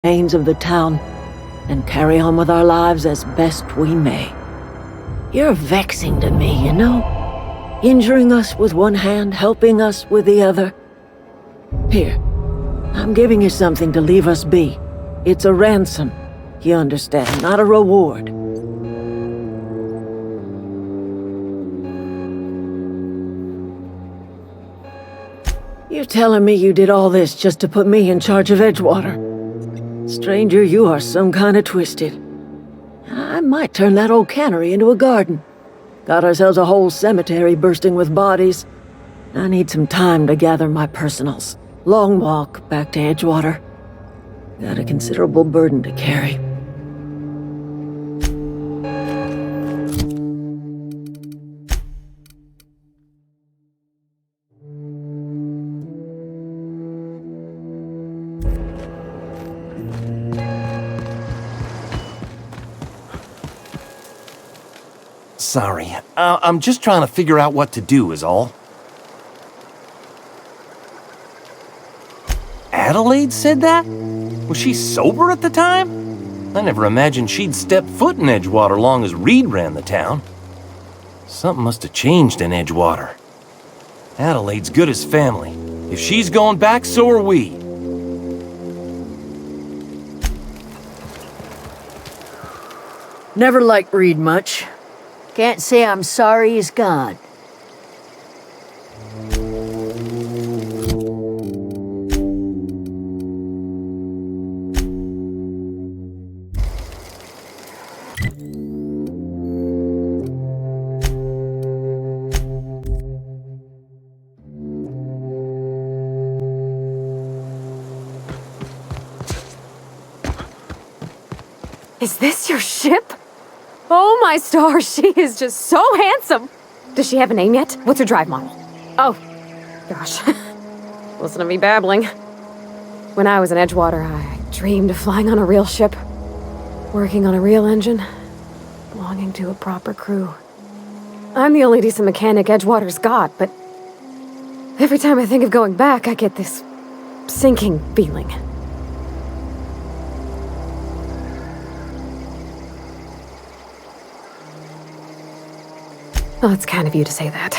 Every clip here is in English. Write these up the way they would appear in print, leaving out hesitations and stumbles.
remains of the town and carry on with our lives as best we may. You're vexing to me, you know? Injuring us with one hand, helping us with the other. Here, I'm giving you something to leave us be. It's a ransom, you understand, not a reward. You're telling me you did all this just to put me in charge of Edgewater? Stranger, you are some kind of twisted. I might turn that old cannery into a garden. Got ourselves a whole cemetery bursting with bodies. I need some time to gather my personals. Long walk back to Edgewater. Got a considerable burden to carry. Sorry, I'm just trying to figure out what to do is all. Adelaide said that? Was she sober at the time? I never imagined she'd step foot in Edgewater long as Reed ran the town. Something must have changed in Edgewater. Adelaide's good as family. If she's going back, so are we. Never liked Reed much. Can't say I'm sorry he's gone. Is this your ship? Oh my stars, she is just so handsome! Does she have a name yet? What's her drive model? Oh, gosh. Listen to me babbling. When I was in Edgewater, I dreamed of flying on a real ship, working on a real engine, belonging to a proper crew. I'm the only decent mechanic Edgewater's got, but every time I think of going back, I get this sinking feeling. Well, it's kind of you to say that.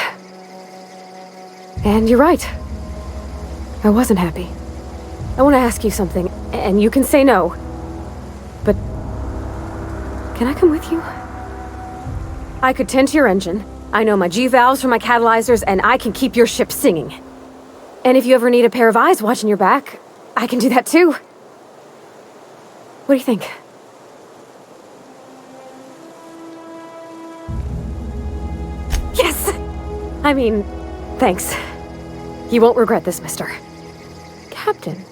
And you're right. I wasn't happy. I want to ask you something, and you can say no. But can I come with you? I could tend to your engine. I know my G-valves from my catalyzers, and I can keep your ship singing. And if you ever need a pair of eyes watching your back, I can do that too. What do you think? Yes! I mean, thanks. You won't regret this, mister. Captain.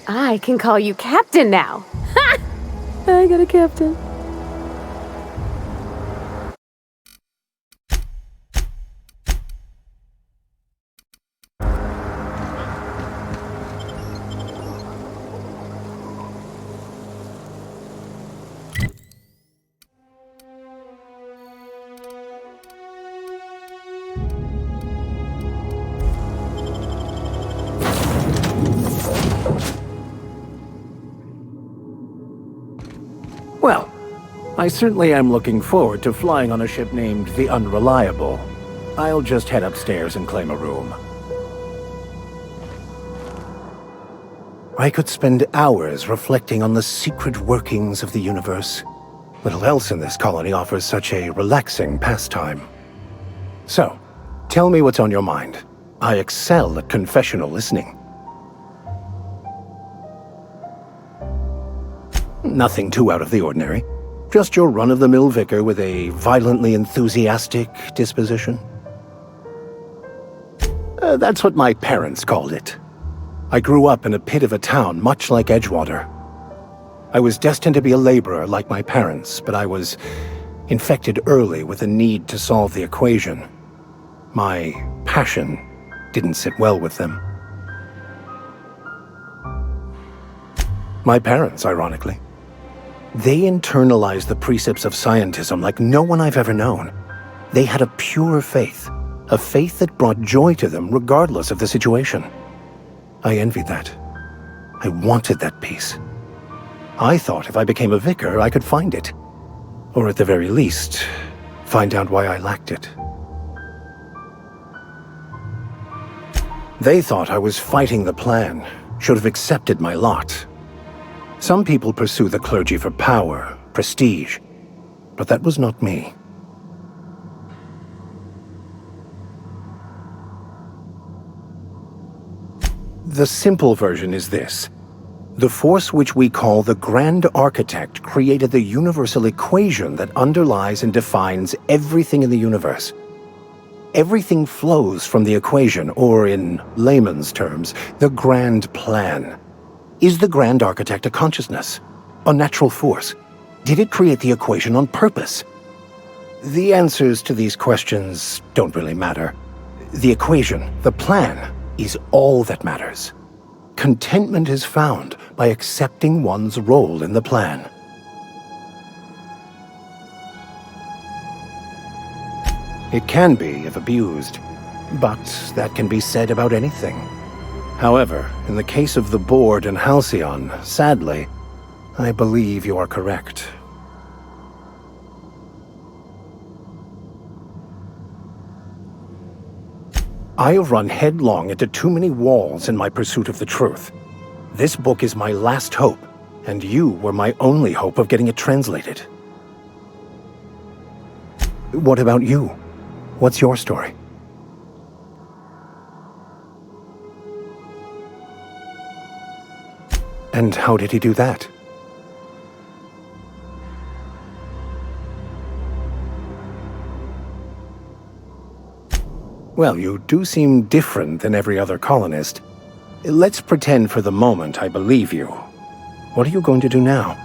I can call you Captain now. Ha! I got a captain. Well, I certainly am looking forward to flying on a ship named the Unreliable. I'll just head upstairs and claim a room. I could spend hours reflecting on the secret workings of the universe. Little else in this colony offers such a relaxing pastime. So, tell me what's on your mind. I excel at confessional listening. Nothing too out of the ordinary. Just your run-of-the-mill vicar with a violently enthusiastic disposition. That's what my parents called it. I grew up in a pit of a town much like Edgewater. I was destined to be a laborer like my parents, but I was infected early with a need to solve the equation. My passion didn't sit well with them. My parents, ironically. They internalized the precepts of scientism like no one I've ever known. They had a pure faith, a faith that brought joy to them regardless of the situation. I envied that. I wanted that peace. I thought if I became a vicar, I could find it. Or at the very least, find out why I lacked it. They thought I was fighting the plan, should have accepted my lot. Some people pursue the clergy for power, prestige, but that was not me. The simple version is this. The force which we call the Grand Architect created the universal equation that underlies and defines everything in the universe. Everything flows from the equation, or in layman's terms, the grand plan. Is the Grand Architect a consciousness? A natural force? Did it create the equation on purpose? The answers to these questions don't really matter. The equation, the plan, is all that matters. Contentment is found by accepting one's role in the plan. It can be if abused, but that can be said about anything. However, in the case of the board and Halcyon, sadly, I believe you are correct. I have run headlong into too many walls in my pursuit of the truth. This book is my last hope, and you were my only hope of getting it translated. What about you? What's your story? And how did he do that? Well, you do seem different than every other colonist. Let's pretend for the moment I believe you. What are you going to do now?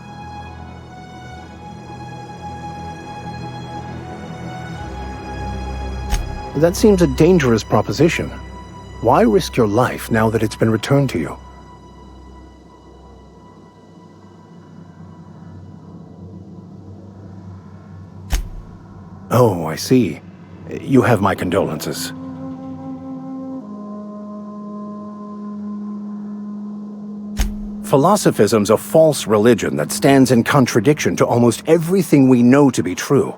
That seems a dangerous proposition. Why risk your life now that it's been returned to you? Oh, I see. You have my condolences. Philosophism's a false religion that stands in contradiction to almost everything we know to be true.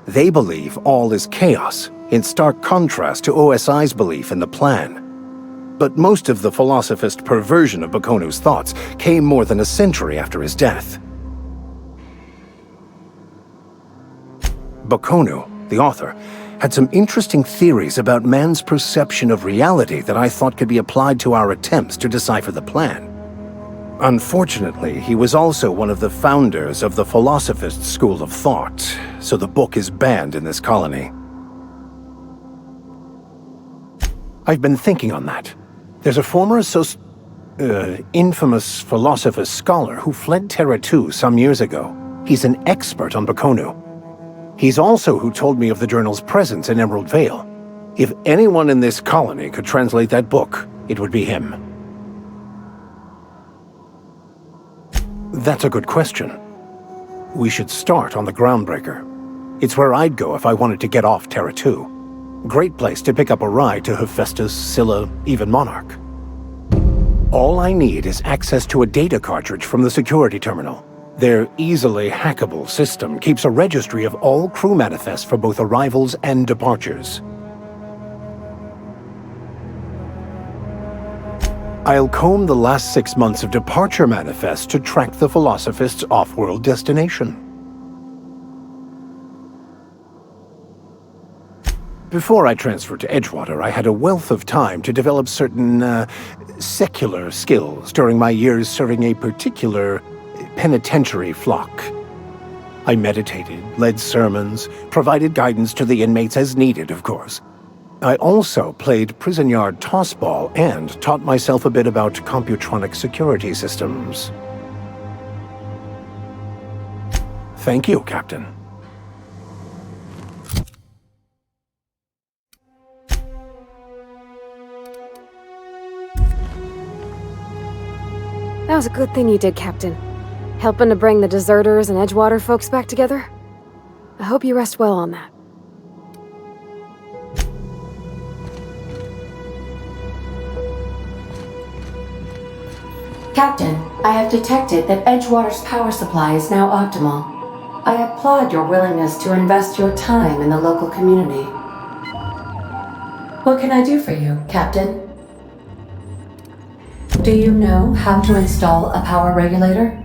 They believe all is chaos, in stark contrast to OSI's belief in the plan. But most of the philosophist perversion of Bakonu's thoughts came more than a century after his death. Bakonu, the author, had some interesting theories about man's perception of reality that I thought could be applied to our attempts to decipher the plan. Unfortunately, he was also one of the founders of the philosophist school of thought, so the book is banned in this colony. I've been thinking on that. There's a former infamous philosophist scholar who fled Terra 2 some years ago. He's an expert on Bakonu. He's also who told me of the journal's presence in Emerald Vale. If anyone in this colony could translate that book, it would be him. That's a good question. We should start on the Groundbreaker. It's where I'd go if I wanted to get off Terra 2. Great place to pick up a ride to Hephaestus, Scylla, even Monarch. All I need is access to a data cartridge from the security terminal. Their easily hackable system keeps a registry of all crew manifests for both arrivals and departures. I'll comb the last 6 months of departure manifests to track the Philosophist's off-world destination. Before I transferred to Edgewater, I had a wealth of time to develop certain, secular skills during my years serving a particular penitentiary flock. I meditated, led sermons, provided guidance to the inmates as needed, of course. I also played prison yard tossball and taught myself a bit about computronic security systems. Thank you, Captain. That was a good thing you did, Captain. Helping to bring the deserters and Edgewater folks back together. I hope you rest well on that. Captain, I have detected that Edgewater's power supply is now optimal. I applaud your willingness to invest your time in the local community. What can I do for you, Captain? Do you know how to install a power regulator?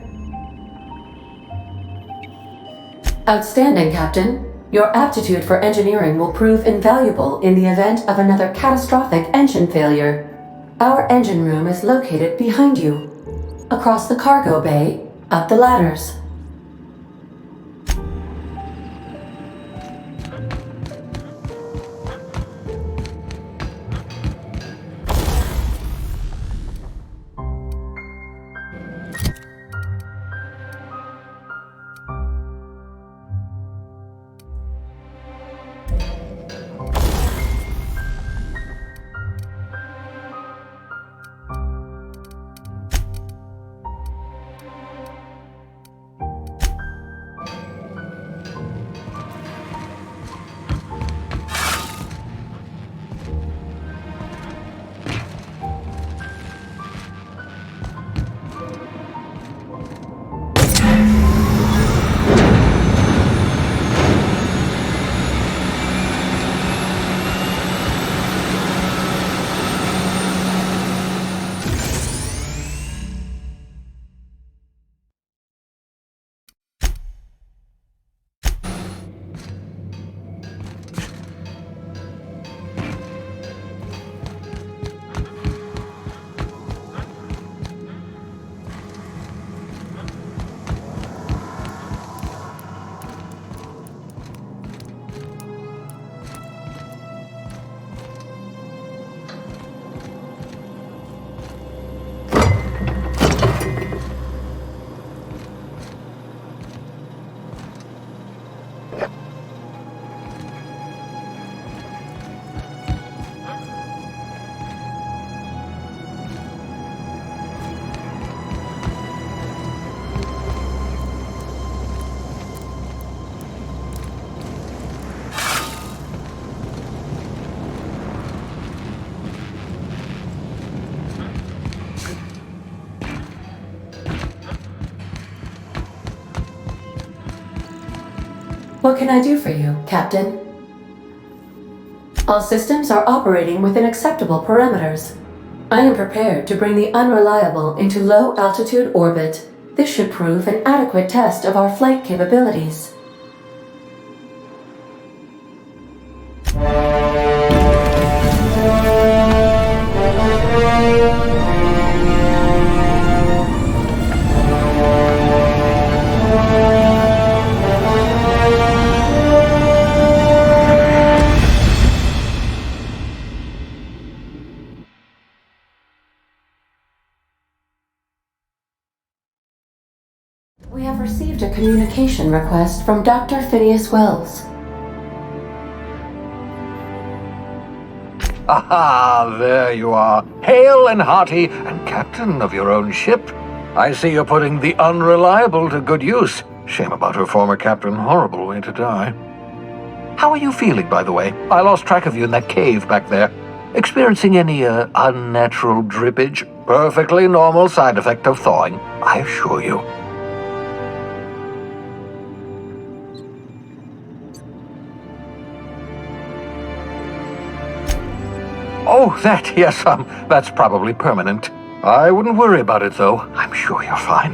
Outstanding, Captain. Your aptitude for engineering will prove invaluable in the event of another catastrophic engine failure. Our engine room is located behind you. Across the cargo bay, up the ladders. What can I do for you, Captain? All systems are operating within acceptable parameters. I am prepared to bring the unreliable into low-altitude orbit. This should prove an adequate test of our flight capabilities. We have received a communication request from Dr. Phineas Wells. Aha, there you are, hale and hearty, and captain of your own ship. I see you're putting the unreliable to good use. Shame about her former captain, horrible way to die. How are you feeling, by the way? I lost track of you in that cave back there. Experiencing any, unnatural drippage? Perfectly normal side effect of thawing, I assure you. Oh, yes, that's probably permanent. I wouldn't worry about it, though. I'm sure you're fine.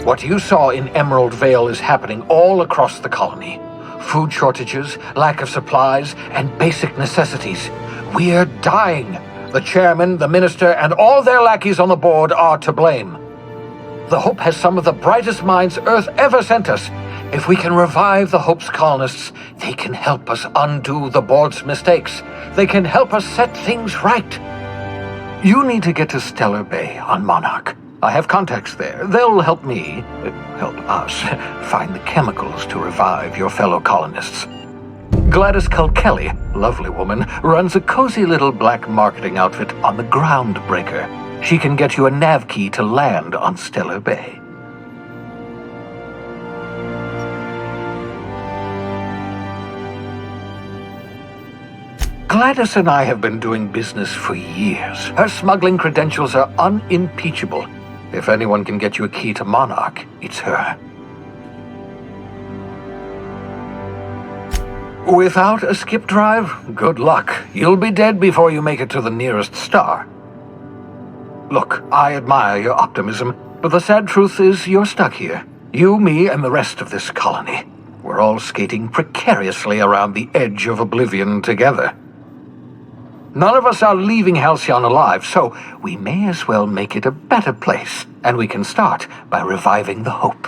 What you saw in Emerald Vale is happening all across the colony. Food shortages, lack of supplies, and basic necessities. We're dying. The chairman, the minister, and all their lackeys on the board are to blame. The Hope has some of the brightest minds Earth ever sent us. If we can revive the Hope's colonists, they can help us undo the board's mistakes. They can help us set things right. You need to get to Stellar Bay on Monarch. I have contacts there. They'll help us, find the chemicals to revive your fellow colonists. Gladys Culkelly, lovely woman, runs a cozy little black marketing outfit on the Groundbreaker. She can get you a nav key to land on Stellar Bay. Gladys and I have been doing business for years. Her smuggling credentials are unimpeachable. If anyone can get you a key to Monarch, it's her. Without a skip drive, good luck. You'll be dead before you make it to the nearest star. Look, I admire your optimism, but the sad truth is you're stuck here. You, me, and the rest of this colony. We're all skating precariously around the edge of oblivion together. None of us are leaving Halcyon alive, so we may as well make it a better place, and we can start by reviving the hope.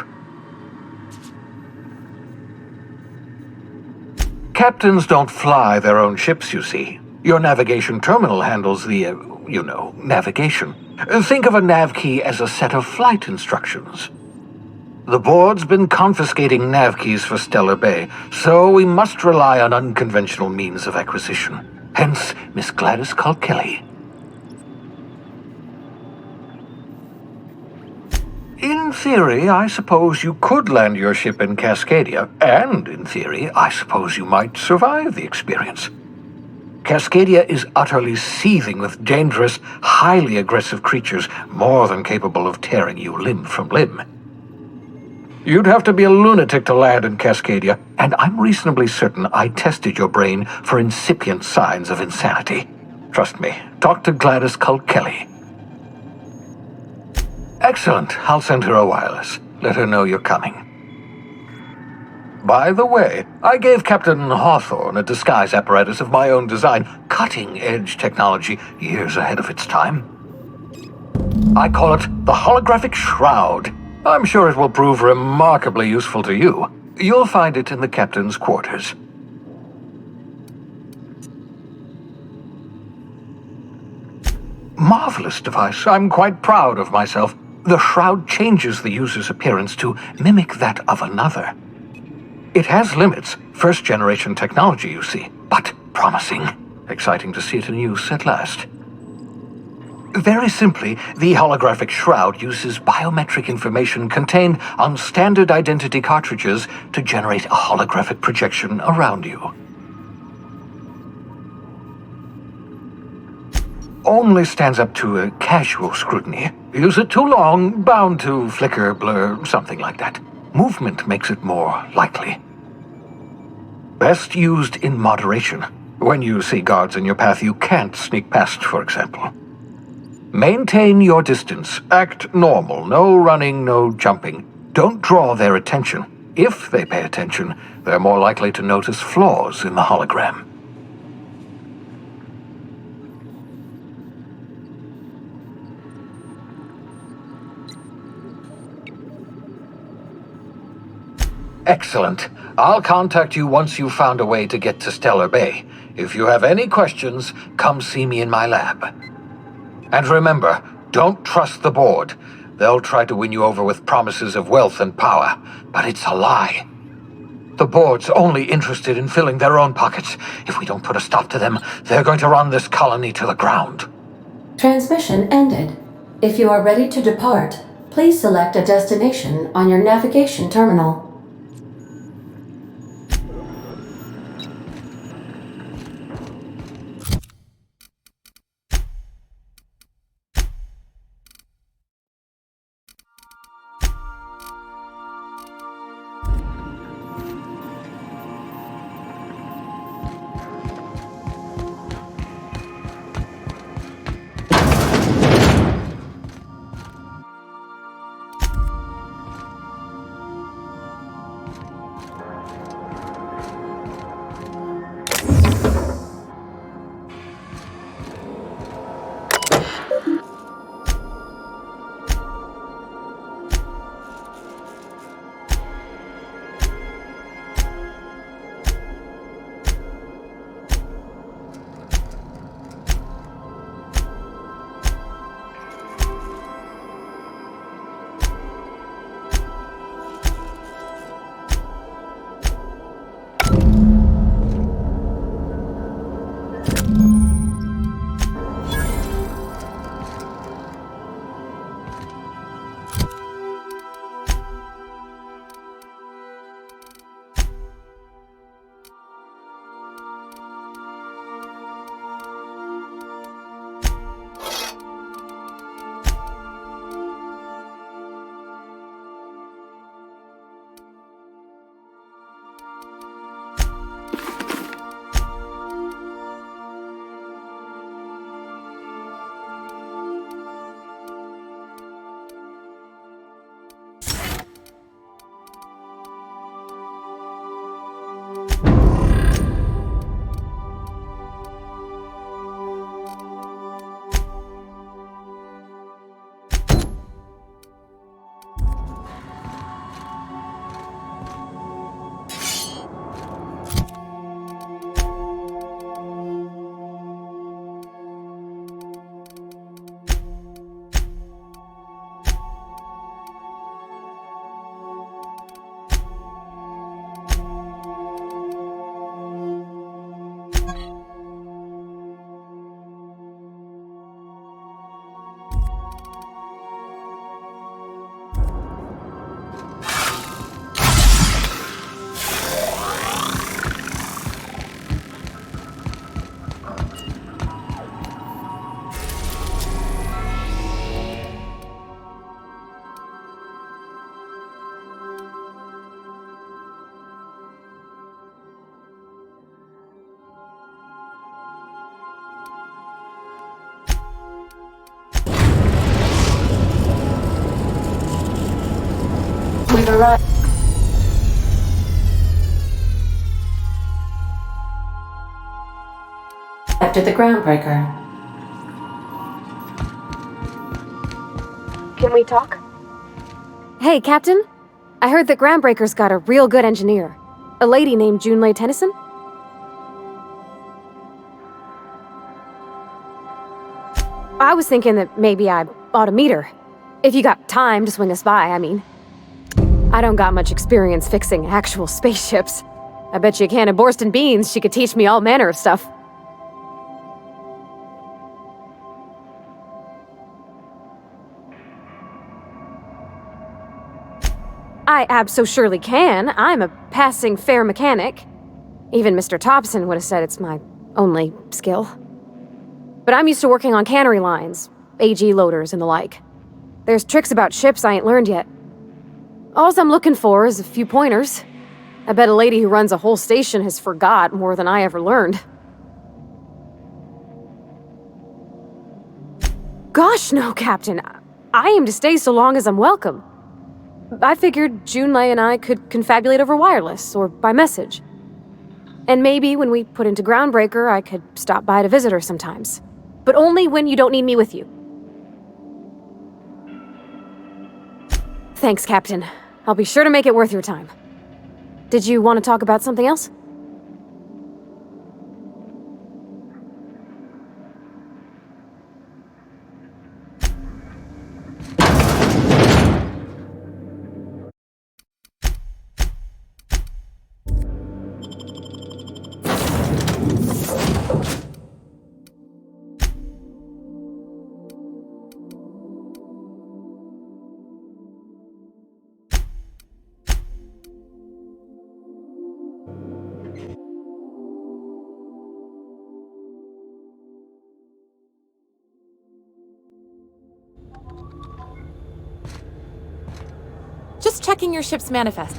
Captains don't fly their own ships, you see. Your navigation terminal handles the, navigation. Think of a nav key as a set of flight instructions. The board's been confiscating nav keys for Stellar Bay, so we must rely on unconventional means of acquisition. Hence, Miss Gladys Kelly. In theory, I suppose you could land your ship in Cascadia, and in theory, I suppose you might survive the experience. Cascadia is utterly seething with dangerous, highly aggressive creatures more than capable of tearing you limb from limb. You'd have to be a lunatic to land in Cascadia, and I'm reasonably certain I tested your brain for incipient signs of insanity. Trust me, talk to Gladys Kelly. Excellent. I'll send her a wireless. Let her know you're coming. By the way, I gave Captain Hawthorne a disguise apparatus of my own design, cutting-edge technology years ahead of its time. I call it the Holographic Shroud. I'm sure it will prove remarkably useful to you. You'll find it in the captain's quarters. Marvelous device. I'm quite proud of myself. The shroud changes the user's appearance to mimic that of another. It has limits, first-generation technology, you see, but promising. Exciting to see it in use at last. Very simply, the holographic shroud uses biometric information contained on standard identity cartridges to generate a holographic projection around you. Only stands up to a casual scrutiny. Use it too long, bound to flicker, blur, something like that. Movement makes it more likely. Best used in moderation. When you see guards in your path you can't sneak past, for example. Maintain your distance. Act normal. No running, no jumping. Don't draw their attention. If they pay attention, they're more likely to notice flaws in the hologram. Excellent. I'll contact you once you've found a way to get to Stellar Bay. If you have any questions, come see me in my lab. And remember, don't trust the board. They'll try to win you over with promises of wealth and power, but it's a lie. The board's only interested in filling their own pockets. If we don't put a stop to them, they're going to run this colony to the ground. Transmission ended. If you are ready to depart, please select a destination on your navigation terminal. We've arrived at the groundbreaker. Can we talk? Hey, Captain. I heard that Groundbreaker's got a real good engineer. A lady named Junlei Tennyson? I was thinking that maybe I ought to meet her. If you got time to swing us by, I mean. I don't got much experience fixing actual spaceships. I bet you a can of Borston beans she could teach me all manner of stuff. I abso-surely can. I'm a passing fair mechanic. Even Mr. Thompson would have said it's my only skill. But I'm used to working on cannery lines, AG loaders and the like. There's tricks about ships I ain't learned yet. All I'm looking for is a few pointers. I bet a lady who runs a whole station has forgot more than I ever learned. Gosh, no, Captain. I aim to stay so long as I'm welcome. I figured Junlei and I could confabulate over wireless or by message. And maybe when we put into Groundbreaker, I could stop by to visit her sometimes. But only when you don't need me with you. Thanks, Captain. I'll be sure to make it worth your time. Did you want to talk about something else? Just checking your ship's manifest.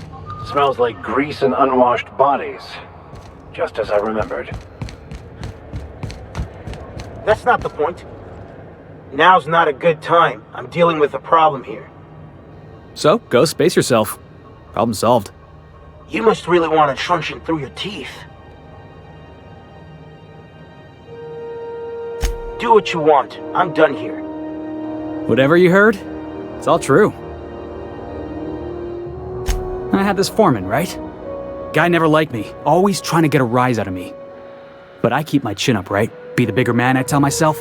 Smells like grease and unwashed bodies. Just as I remembered. That's not the point. Now's not a good time. I'm dealing with a problem here. So, go space yourself. Problem solved. You must really want a truncheon through your teeth. Do what you want. I'm done here. Whatever you heard, it's all true. I had this foreman, right? Guy never liked me, always trying to get a rise out of me. But I keep my chin up, right? Be the bigger man, I tell myself.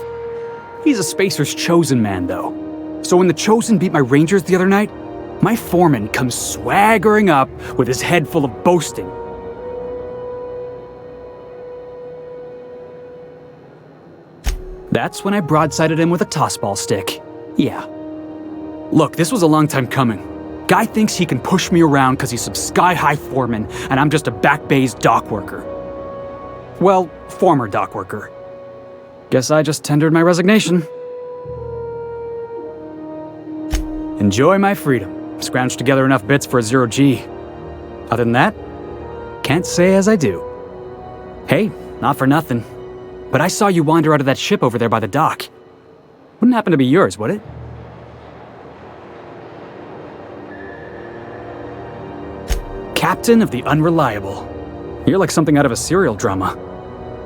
He's a spacer's chosen man, though. So when the chosen beat my rangers the other night, my foreman comes swaggering up with his head full of boasting. That's when I broadsided him with a tossball stick. Yeah. Look, this was a long time coming. Guy thinks he can push me around because he's some sky-high foreman, and I'm just a back bay's dock worker. Well, former dock worker. Guess I just tendered my resignation. Enjoy my freedom. Scrounged together enough bits for a 0G. Other than that, can't say as I do. Hey, not for nothing, but I saw you wander out of that ship over there by the dock. Wouldn't happen to be yours, would it? Captain of the Unreliable. You're like something out of a serial drama.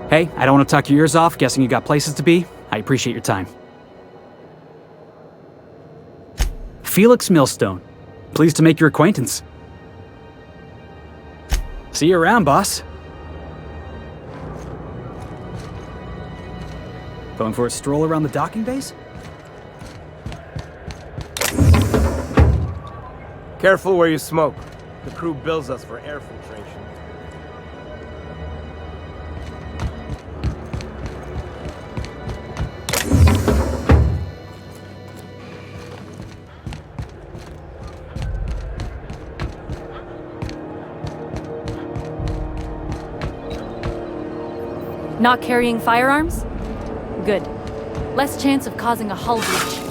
Hey, I don't want to talk your ears off, guessing you got places to be. I appreciate your time. Felix Millstone. Pleased to make your acquaintance. See you around, boss. Going for a stroll around the docking bays? Careful where you smoke. The crew bills us for air filtration. Not carrying firearms? Good. Less chance of causing a hull breach.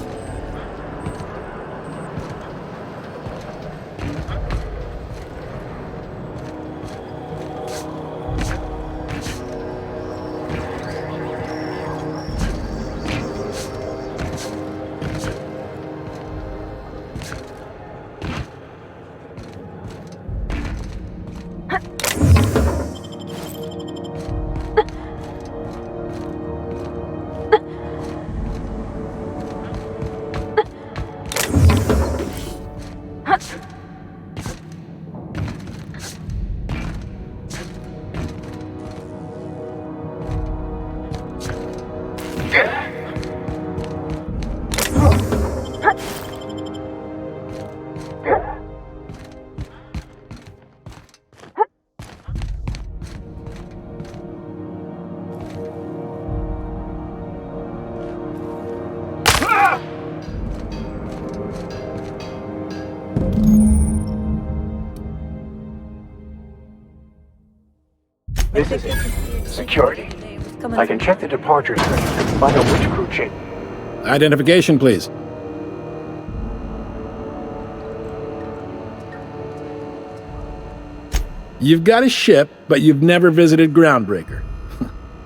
This is it. Security. I can check the departure screen and find out which crew chief. Identification, please. You've got a ship, but you've never visited Groundbreaker.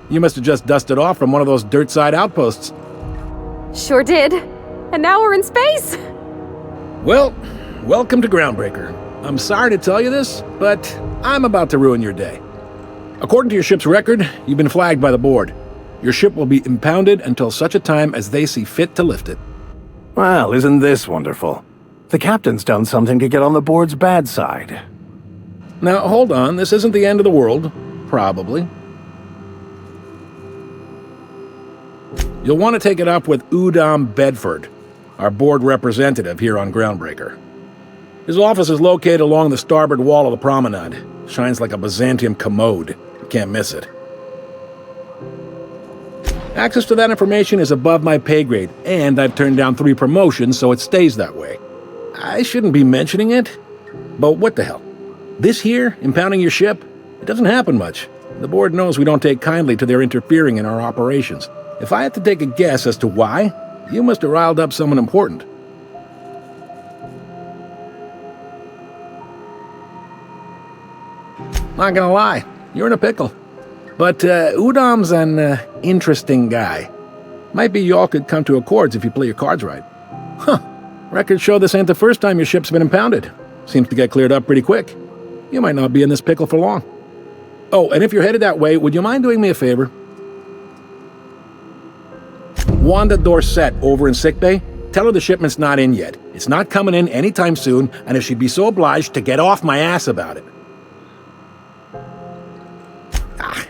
You must have just dusted off from one of those dirt-side outposts. Sure did. And now we're in space! Well, welcome to Groundbreaker. I'm sorry to tell you this, but I'm about to ruin your day. According to your ship's record, you've been flagged by the board. Your ship will be impounded until such a time as they see fit to lift it. Well, isn't this wonderful? The captain's done something to get on the board's bad side. Now, hold on. This isn't the end of the world. Probably. You'll want to take it up with Udom Bedford, our board representative here on Groundbreaker. His office is located along the starboard wall of the promenade. Shines like a Byzantium commode. You can't miss it. Access to that information is above my pay grade, and I've turned down 3 promotions, so it stays that way. I shouldn't be mentioning it, but what the hell? This here, impounding your ship, it doesn't happen much. The board knows we don't take kindly to their interfering in our operations. If I had to take a guess as to why, you must have riled up someone important. Not gonna lie, you're in a pickle. But Udom's an interesting guy. Might be y'all could come to accords if you play your cards right. Huh. Records show this ain't the first time your ship's been impounded. Seems to get cleared up pretty quick. You might not be in this pickle for long. Oh, and if you're headed that way, would you mind doing me a favor? Wanda Dorset over in sickbay, tell her the shipment's not in yet. It's not coming in anytime soon, and if she'd be so obliged to get off my ass about it.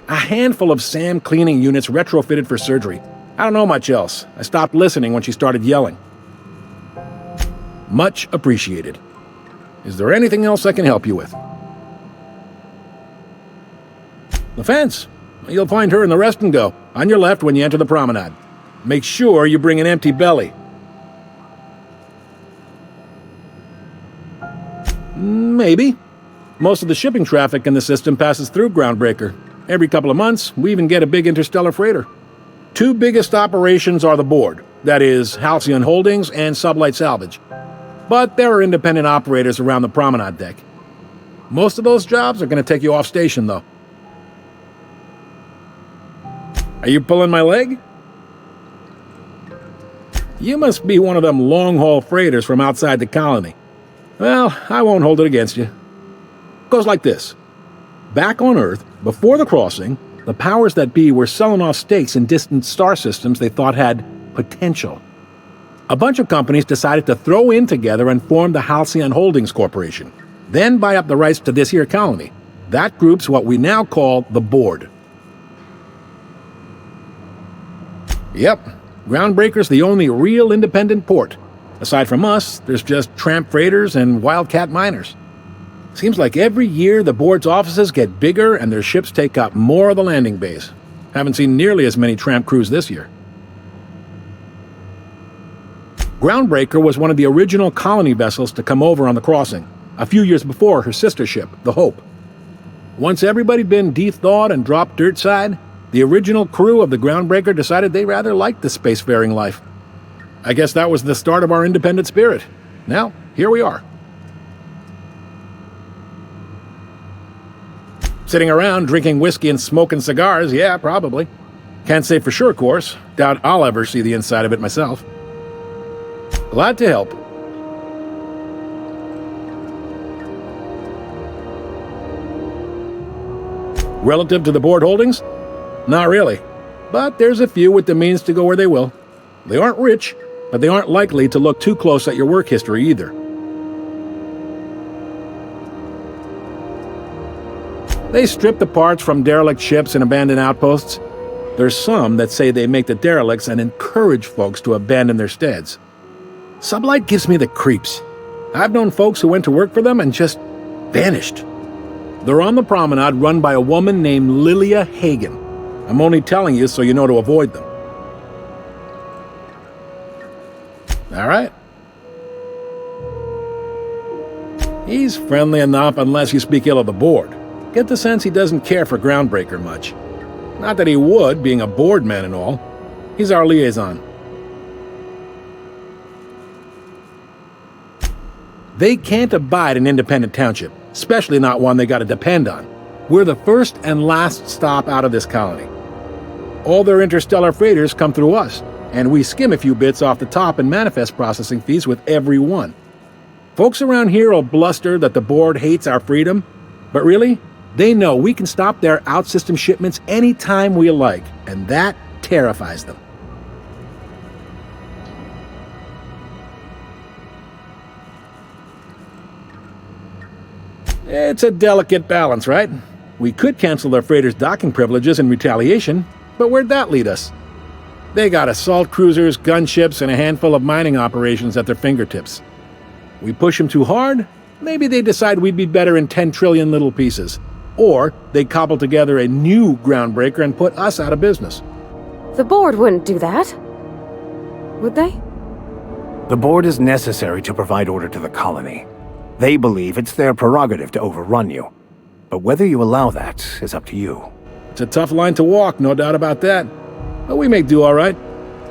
A handful of SAM cleaning units retrofitted for surgery. I don't know much else. I stopped listening when she started yelling. Much appreciated. Is there anything else I can help you with? The fence. You'll find her in the rest and go, on your left when you enter the promenade. Make sure you bring an empty belly. Maybe. Most of the shipping traffic in the system passes through Groundbreaker. Every couple of months, we even get a big interstellar freighter. 2 biggest operations are the board, that is, Halcyon Holdings and Sublight Salvage. But there are independent operators around the promenade deck. Most of those jobs are going to take you off station, though. Are you pulling my leg? You must be one of them long-haul freighters from outside the colony. Well, I won't hold it against you. Goes like this. Back on Earth, before the crossing, the powers that be were selling off stakes in distant star systems they thought had potential. A bunch of companies decided to throw in together and form the Halcyon Holdings Corporation, then buy up the rights to this here colony. That group's what we now call the Board. Yep, Groundbreaker's the only real independent port. Aside from us, there's just tramp freighters and wildcat miners. Seems like every year the board's offices get bigger and their ships take up more of the landing bays. Haven't seen nearly as many tramp crews this year. Groundbreaker was one of the original colony vessels to come over on the crossing, a few years before her sister ship, the Hope. Once everybody'd been de-thawed and dropped dirt side, the original crew of the Groundbreaker decided they rather liked the spacefaring life. I guess that was the start of our independent spirit. Now, here we are. Sitting around drinking whiskey and smoking cigars, yeah, probably. Can't say for sure, of course. Doubt I'll ever see the inside of it myself. Glad to help. Relative to the board holdings? Not really. But there's a few with the means to go where they will. They aren't rich, but they aren't likely to look too close at your work history either. They strip the parts from derelict ships and abandoned outposts. There's some that say they make the derelicts and encourage folks to abandon their steads. Sublight gives me the creeps. I've known folks who went to work for them and just vanished. They're on the promenade run by a woman named Lilia Hagen. I'm only telling you so you know to avoid them. All right. He's friendly enough unless you speak ill of the board. Get the sense he doesn't care for Groundbreaker much. Not that he would, being a board man and all. He's our liaison. They can't abide an independent township, especially not one they gotta depend on. We're the first and last stop out of this colony. All their interstellar freighters come through us, and we skim a few bits off the top in manifest processing fees with every one. Folks around here will bluster that the board hates our freedom, but really, they know we can stop their out-system shipments anytime we like, and that terrifies them. It's a delicate balance, right? We could cancel their freighters' docking privileges in retaliation, but where'd that lead us? They got assault cruisers, gunships, and a handful of mining operations at their fingertips. We push them too hard, maybe they decide we'd be better in 10 trillion little pieces. Or they cobble together a new Groundbreaker and put us out of business. The board wouldn't do that. Would they? The board is necessary to provide order to the colony. They believe it's their prerogative to overrun you. But whether you allow that is up to you. It's a tough line to walk, no doubt about that. But we make do all right.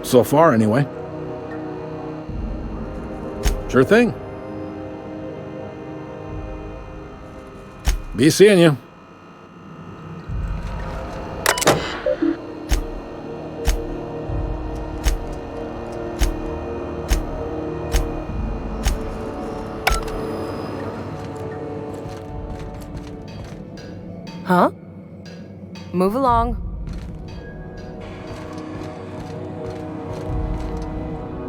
So far, anyway. Sure thing. Be seeing you. Huh? Move along.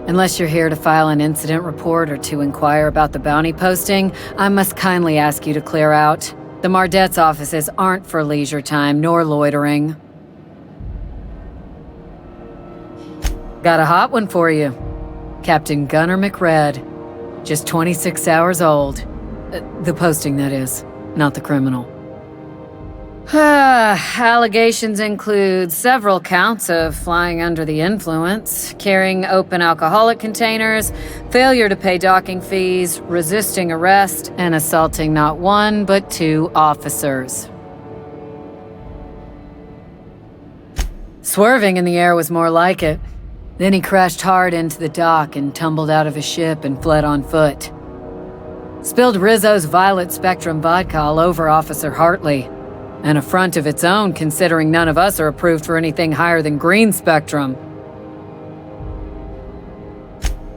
Unless you're here to file an incident report or to inquire about the bounty posting, I must kindly ask you to clear out. The Mardet's offices aren't for leisure time nor loitering. Got a hot one for you. Captain Gunnar McRed. Just 26 hours old. The posting, that is, not the criminal. Allegations include several counts of flying under the influence, carrying open alcoholic containers, failure to pay docking fees, resisting arrest, and assaulting not one but two officers. Swerving in the air was more like it. Then he crashed hard into the dock and tumbled out of his ship and fled on foot. Spilled Rizzo's Violet Spectrum vodka all over Officer Hartley. An affront of its own, considering none of us are approved for anything higher than green spectrum.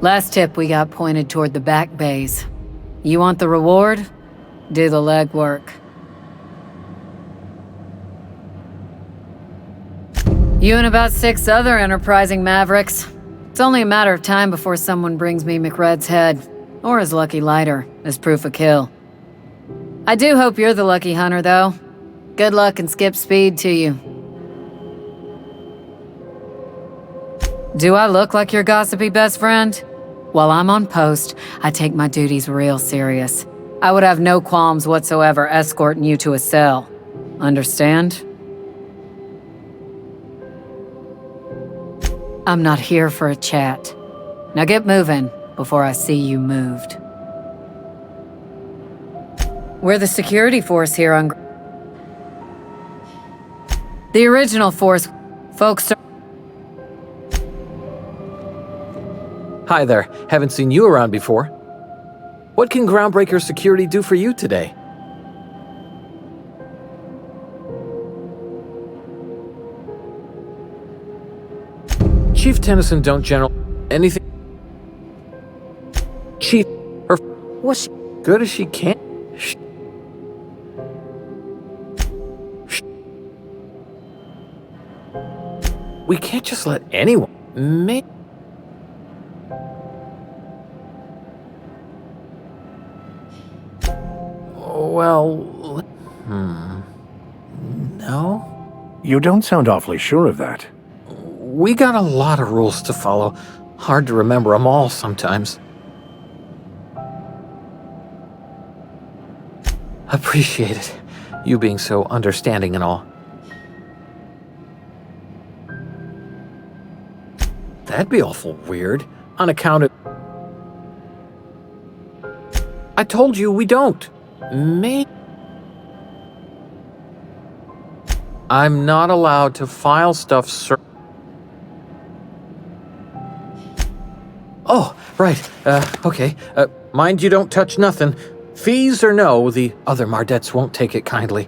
Last tip we got pointed toward the back bays. You want the reward? Do the legwork. You and about 6 other enterprising mavericks. It's only a matter of time before someone brings me McRed's head, or his lucky lighter, as proof of kill. I do hope you're the lucky hunter, though. Good luck and skip speed to you. Do I look like your gossipy best friend? While I'm on post, I take my duties real serious. I would have no qualms whatsoever escorting you to a cell. Understand? I'm not here for a chat. Now get moving before I see you moved. We're the security force here on... The original force, folks are... Hi there. Haven't seen you around before. What can Groundbreaker Security do for you today? Chief Tennyson don't general... anything... Chief... her... what's she... good as she can... We can't just let anyone... Well... No? You don't sound awfully sure of that. We got a lot of rules to follow. Hard to remember them all sometimes. Appreciate it. You being so understanding and all. That'd be awful weird. On account of... I told you we don't. I'm not allowed to file stuff, Oh, right. Okay. Mind you don't touch nothing. Fees or no, the other Mardettes won't take it kindly.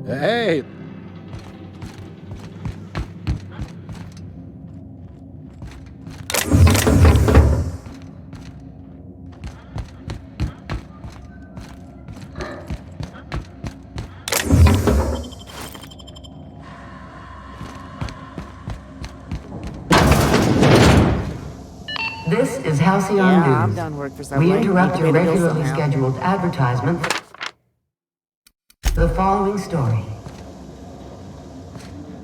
Hey! This is Halcyon News. We interrupt your regularly scheduled advertisement. The following story.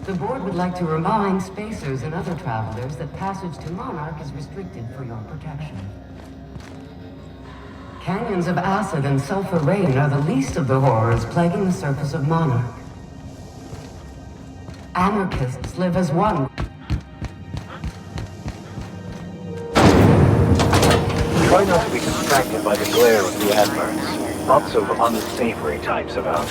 The board would like to remind spacers and other travelers that passage to Monarch is restricted for your protection. Canyons of acid and sulfur rain are the least of the horrors plaguing the surface of Monarch. Anarchists live as one. Try not to be distracted by the glare of the adverts. Lots of unsavory types about.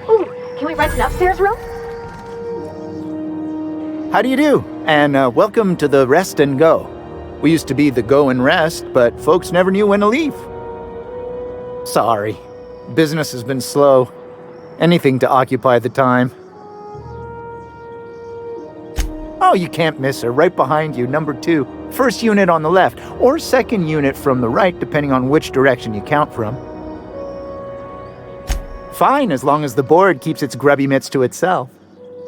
Ooh, can we rent an upstairs room? How do you do? And welcome to the Rest and Go. We used to be the Go and Rest, but folks never knew when to leave. Sorry. Business has been slow. Anything to occupy the time. Oh, you can't miss her. Right behind you, number 2. First unit on the left, or second unit from the right, depending on which direction you count from. Fine, as long as the board keeps its grubby mitts to itself.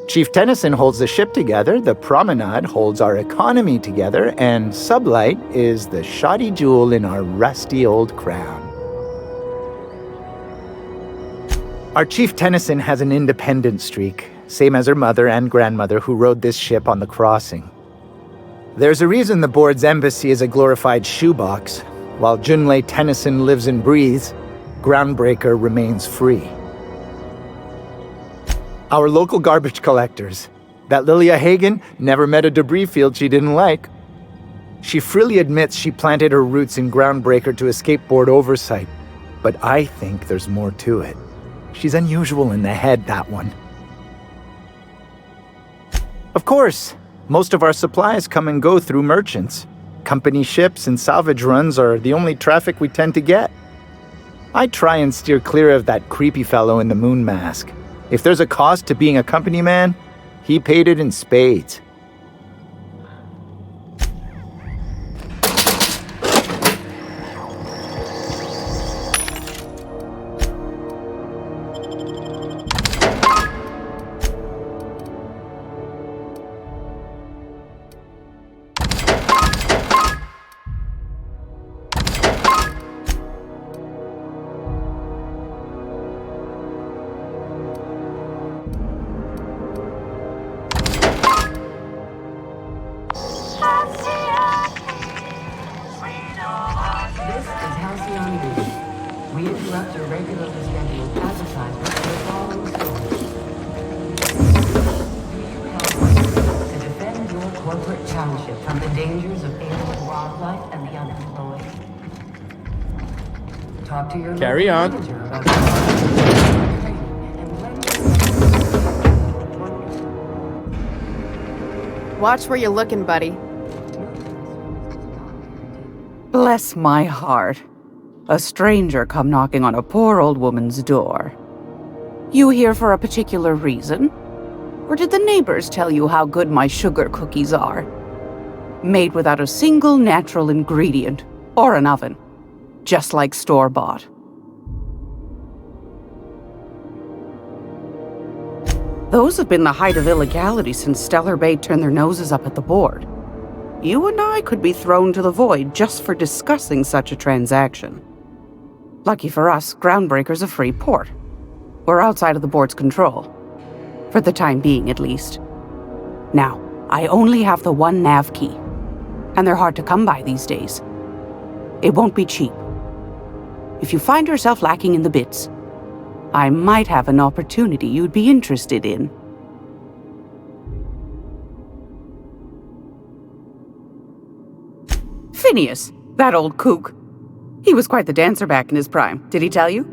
Chief Tennyson holds the ship together, the Promenade holds our economy together, and Sublight is the shoddy jewel in our rusty old crown. Our Chief Tennyson has an independent streak, same as her mother and grandmother who rode this ship on the crossing. There's a reason the board's embassy is a glorified shoebox. While Junlei Tennyson lives and breathes, Groundbreaker remains free. Our local garbage collectors. That Lilia Hagen never met a debris field she didn't like. She freely admits she planted her roots in Groundbreaker to escape board oversight, but I think there's more to it. She's unusual in the head, that one. Of course, most of our supplies come and go through merchants. Company ships and salvage runs are the only traffic we tend to get. I try and steer clear of that creepy fellow in the moon mask. If there's a cost to being a company man, he paid it in spades. Carry on. Watch where you're looking, buddy. Bless my heart. A stranger come knocking on a poor old woman's door. You here for a particular reason? Or did the neighbors tell you how good my sugar cookies are? Made without a single natural ingredient, or an oven. Just like store-bought. Those have been the height of illegality since Stellar Bay turned their noses up at the board. You and I could be thrown to the void just for discussing such a transaction. Lucky for us, Groundbreaker's a free port. We're outside of the board's control. For the time being, at least. Now, I only have the one nav key. And they're hard to come by these days. It won't be cheap. If you find yourself lacking in the bits, I might have an opportunity you'd be interested in. Phineas, that old kook. He was quite the dancer back in his prime, did he tell you?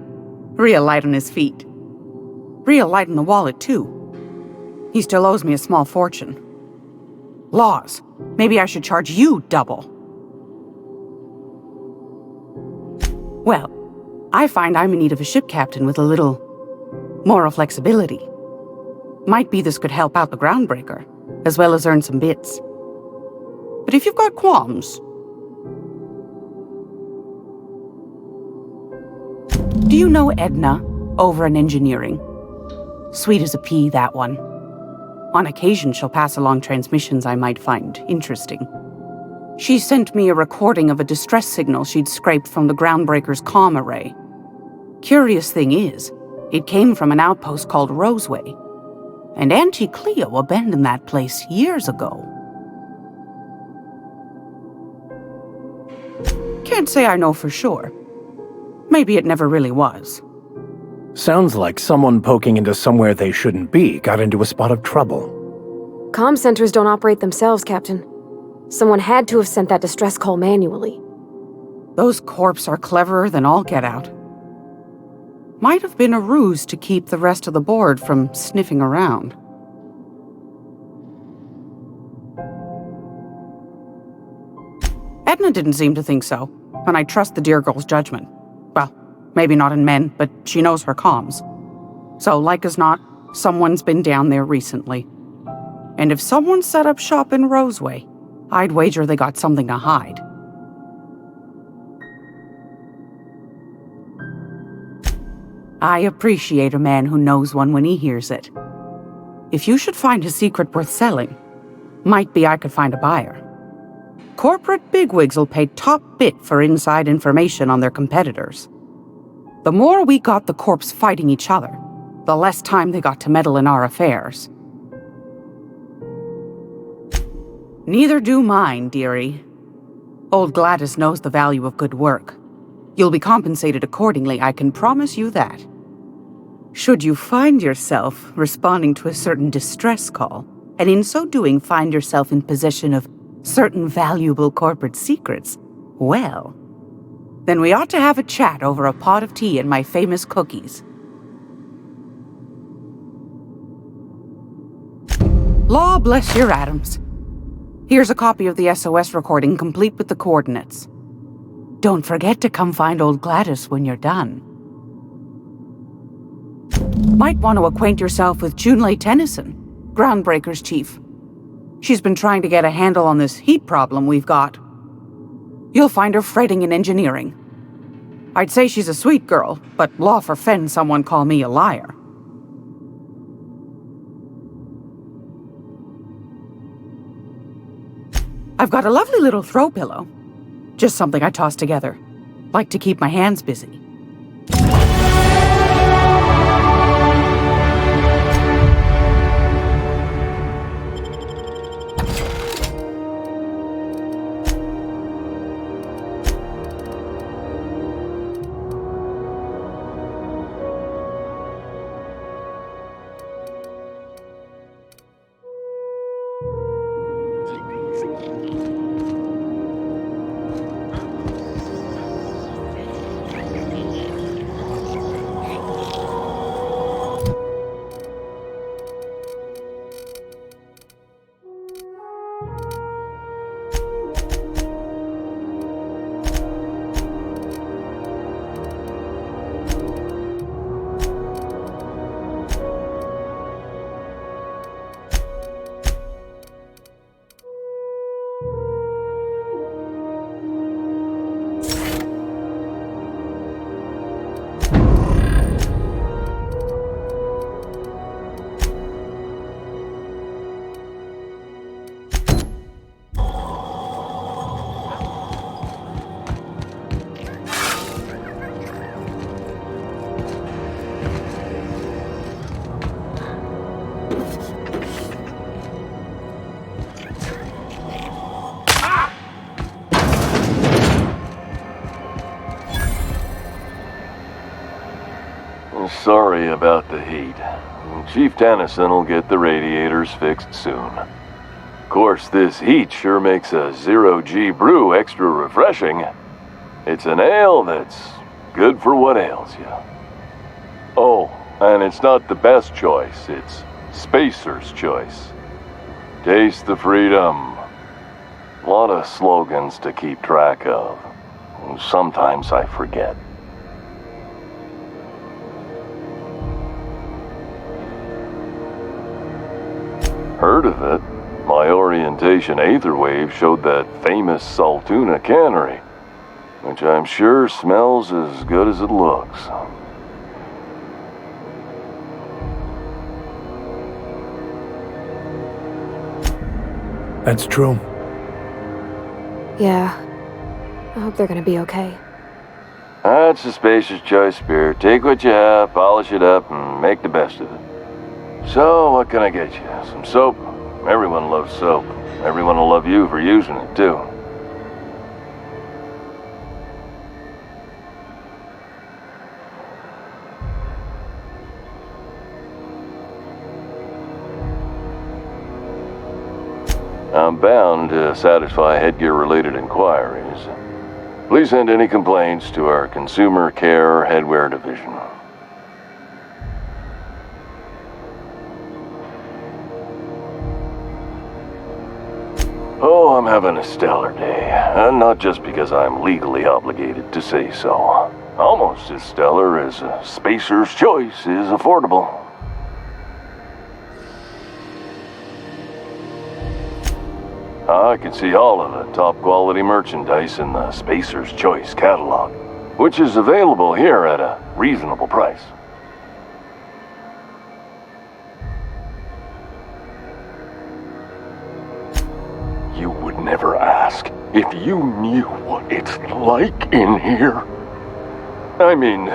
Real light on his feet. Real light in the wallet, too. He still owes me a small fortune. Laws. Maybe I should charge you double. Well, I find I'm in need of a ship captain with a little moral flexibility. Might be this could help out the Groundbreaker, as well as earn some bits. But if you've got qualms... Do you know Edna, over in engineering? Sweet as a pea, that one. On occasion, she'll pass along transmissions I might find interesting. She sent me a recording of a distress signal she'd scraped from the Groundbreaker's comm array. Curious thing is, it came from an outpost called Roseway, and Auntie Cleo abandoned that place years ago. Can't say I know for sure. Maybe it never really was. Sounds like someone poking into somewhere they shouldn't be got into a spot of trouble. Comm centers don't operate themselves, Captain. Someone had to have sent that distress call manually. Those corps are cleverer than all get out. Might have been a ruse to keep the rest of the board from sniffing around. Edna didn't seem to think so, and I trust the dear girl's judgment. Well, maybe not in men, but she knows her comms. So, like as not, someone's been down there recently. And if someone set up shop in Roseway, I'd wager they got something to hide. I appreciate a man who knows one when he hears it. If you should find a secret worth selling, might be I could find a buyer. Corporate bigwigs will pay top bit for inside information on their competitors. The more we got the corps fighting each other, the less time they got to meddle in our affairs. Neither do mine, dearie. Old Gladys knows the value of good work. You'll be compensated accordingly, I can promise you that. Should you find yourself responding to a certain distress call, and in so doing find yourself in possession of certain valuable corporate secrets, well, then we ought to have a chat over a pot of tea and my famous cookies. Law bless your atoms. Here's a copy of the SOS recording complete with the coordinates. Don't forget to come find old Gladys when you're done. Might want to acquaint yourself with Junlei Tennyson, Groundbreaker's chief. She's been trying to get a handle on this heat problem we've got. You'll find her fretting in engineering. I'd say she's a sweet girl, but law forfend someone call me a liar. I've got a lovely little throw pillow. Just something I toss together. Like to keep my hands busy. Sorry about the heat. Chief Tennyson will get the radiators fixed soon. Of course, this heat sure makes a zero-G brew extra refreshing. It's an ale that's good for what ails you. Oh, and it's not the best choice, it's Spacer's choice. Taste the freedom. A lot of slogans to keep track of. Sometimes I forget. Heard of it? My orientation aether wave showed that famous Saltuna cannery, which I'm sure smells as good as it looks. That's true. Yeah. I hope they're gonna be okay. That's the Spacer's Choice beer. Take what you have, polish it up, and make the best of it. So, what can I get you? Some soap? Everyone loves soap. Everyone will love you for using it, too. I'm bound to satisfy headgear-related inquiries. Please send any complaints to our Consumer Care Headwear Division. Oh, I'm having a stellar day. And not just because I'm legally obligated to say so. Almost as stellar as Spacer's Choice is affordable. I can see all of the top quality merchandise in the Spacer's Choice catalog, which is available here at a reasonable price. You would never ask if you knew what it's like in here. I mean,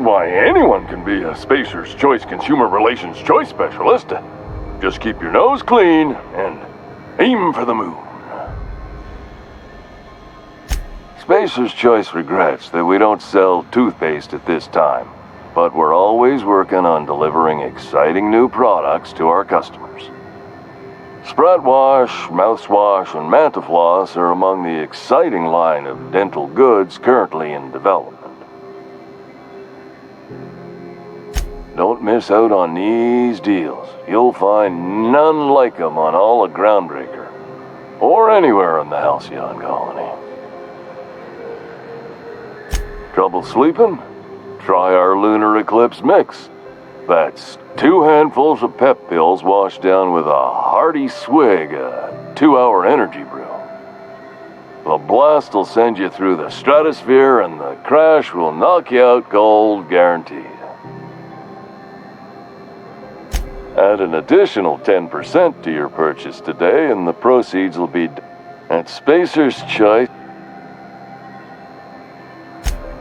why, anyone can be a Spacer's Choice Consumer Relations Choice Specialist. Just keep your nose clean and aim for the moon. Spacer's Choice regrets that we don't sell toothpaste at this time, but we're always working on delivering exciting new products to our customers. Spread Wash, Mouthwash, and Mantafloss are among the exciting line of dental goods currently in development. Don't miss out on these deals. You'll find none like them on all of Groundbreaker, or anywhere in the Halcyon colony. Trouble sleeping? Try our Lunar Eclipse Mix. That's 2 handfuls of pep pills washed down with a hearty swig of 2-hour energy brew. The blast will send you through the stratosphere, and the crash will knock you out cold, guaranteed. Add an additional 10% to your purchase today, and the proceeds will be at Spacer's Choice.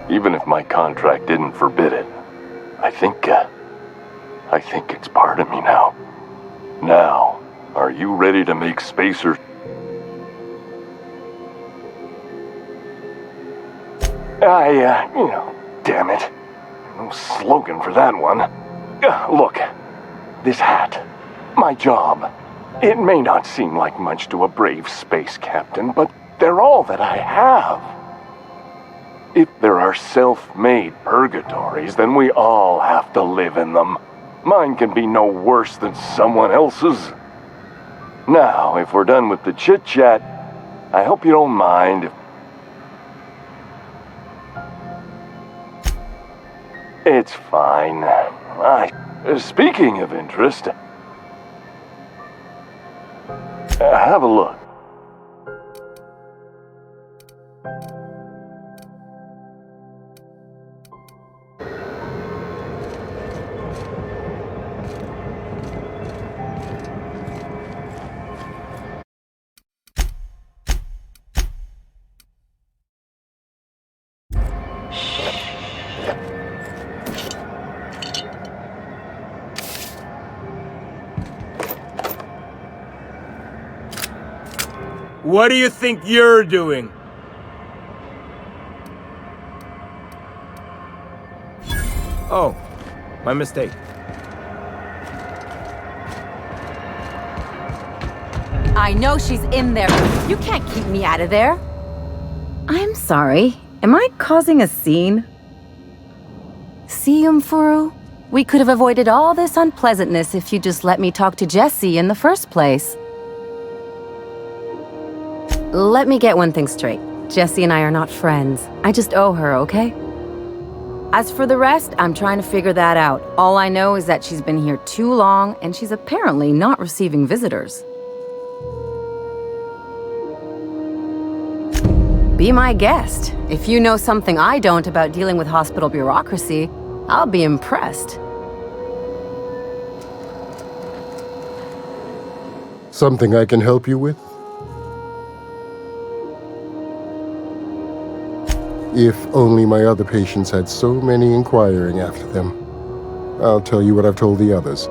Even if my contract didn't forbid it, I think it's part of me now. Now, are you ready to make Spacer? Damn it. No slogan for that one. Look, this hat, my job. It may not seem like much to a brave space captain, but they're all that I have. If there are self-made purgatories, then we all have to live in them. Mine can be no worse than someone else's. Now, if we're done with the chit-chat, I hope you don't mind if... It's fine. Speaking of interest, have a look. What do you think you're doing? Oh, My mistake. I know she's in there. You can't keep me out of there. I'm sorry. Am I causing a scene? See, Umfuru? We could have avoided all this unpleasantness if you just let me talk to Jessie in the first place. Let me get one thing straight. Jessie and I are not friends. I just owe her, okay? As for the rest, I'm trying to figure that out. All I know is that she's been here too long, and she's apparently not receiving visitors. Be my guest. If you know something I don't about dealing with hospital bureaucracy, I'll be impressed. Something I can help you with? If only my other patients had so many inquiring after them. I'll tell you what I've told the others.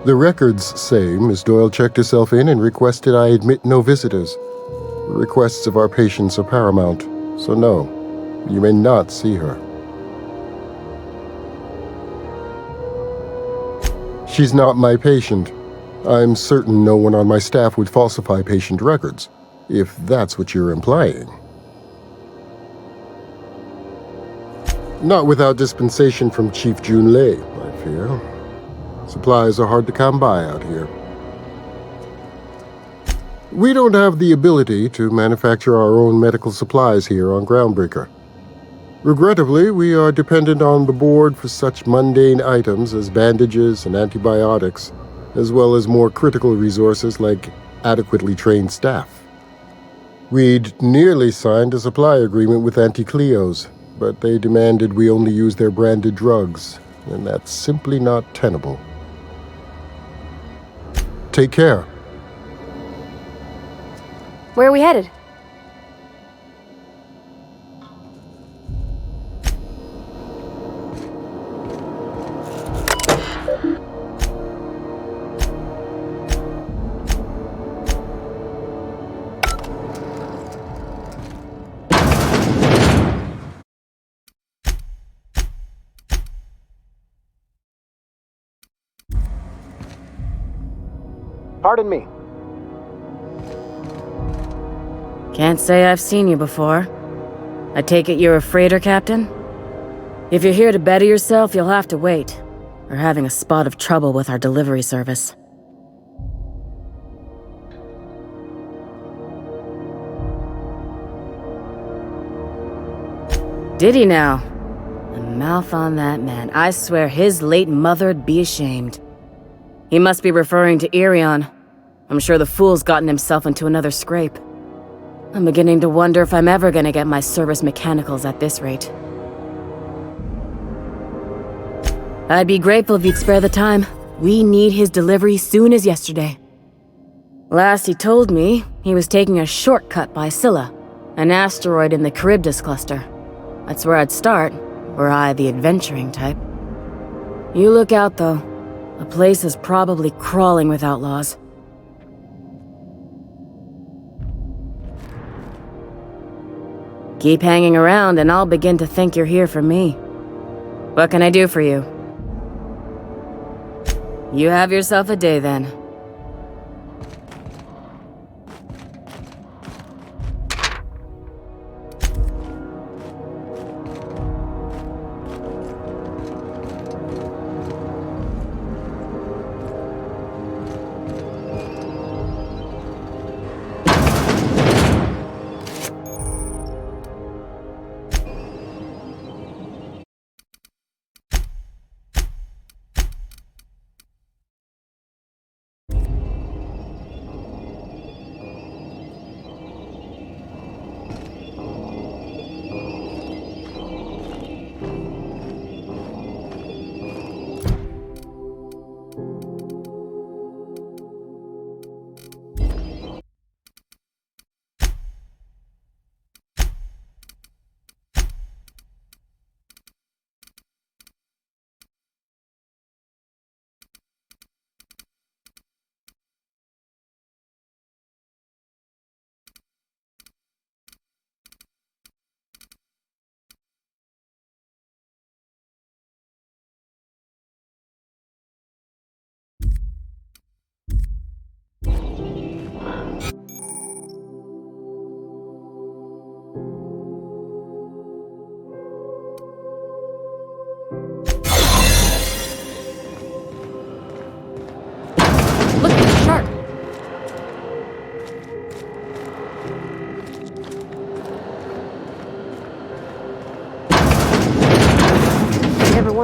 The records say Miss Doyle checked herself in and requested I admit no visitors. The requests of our patients are paramount, so no, you may not see her. She's not my patient. I'm certain no one on my staff would falsify patient records, if that's what you're implying. Not without dispensation from Chief Junlei, I fear. Supplies are hard to come by out here. We don't have the ability to manufacture our own medical supplies here on Groundbreaker. Regrettably, we are dependent on the board for such mundane items as bandages and antibiotics, as well as more critical resources like adequately trained staff. We'd nearly signed a supply agreement with Anti-Cleos, but they demanded we only use their branded drugs, and that's simply not tenable. Take care. Where are we headed? Pardon me. Can't say I've seen you before. I take it you're a freighter captain? If you're here to better yourself, you'll have to wait. We're having a spot of trouble with our delivery service. Did he now? The mouth on that man. I swear his late mother'd be ashamed. He must be referring to Irion. I'm sure the fool's gotten himself into another scrape. I'm beginning to wonder if I'm ever gonna get my service mechanicals at this rate. I'd be grateful if you'd spare the time. We need his delivery soon as yesterday. Last he told me, he was taking a shortcut by Scylla, an asteroid in the Charybdis cluster. That's where I'd start, were I the adventuring type. You look out, though. The place is probably crawling with outlaws. Keep hanging around and I'll begin to think you're here for me. What can I do for you? You have yourself a day then.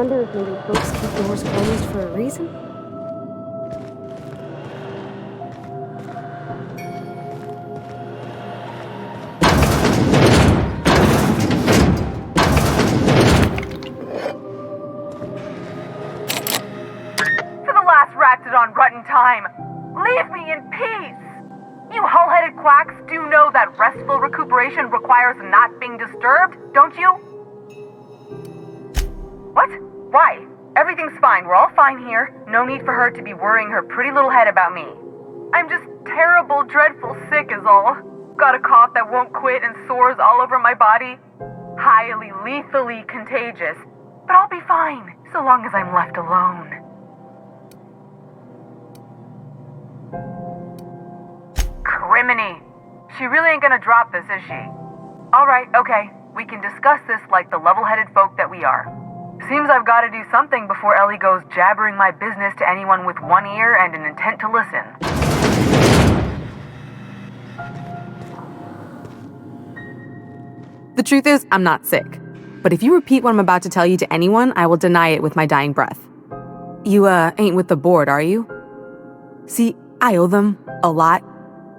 wonder if maybe folks keep doors closed for a reason? For the last Ratdodon Rutton time, leave me in peace! You hull-headed quacks do know that restful recuperation requires not being disturbed, don't you? What? Why? Everything's fine. We're all fine here. No need for her to be worrying her pretty little head about me. I'm just terrible, dreadful sick is all. Got a cough that won't quit and sores all over my body. Highly, lethally contagious. But I'll be fine, so long as I'm left alone. Criminy. She really ain't gonna drop this, is she? Alright, okay. We can discuss this like the level-headed folk that we are. Seems I've got to do something before Ellie goes jabbering my business to anyone with one ear and an intent to listen. The truth is, I'm not sick. But if you repeat what I'm about to tell you to anyone, I will deny it with my dying breath. You, ain't with the board, are you? See, I owe them a lot.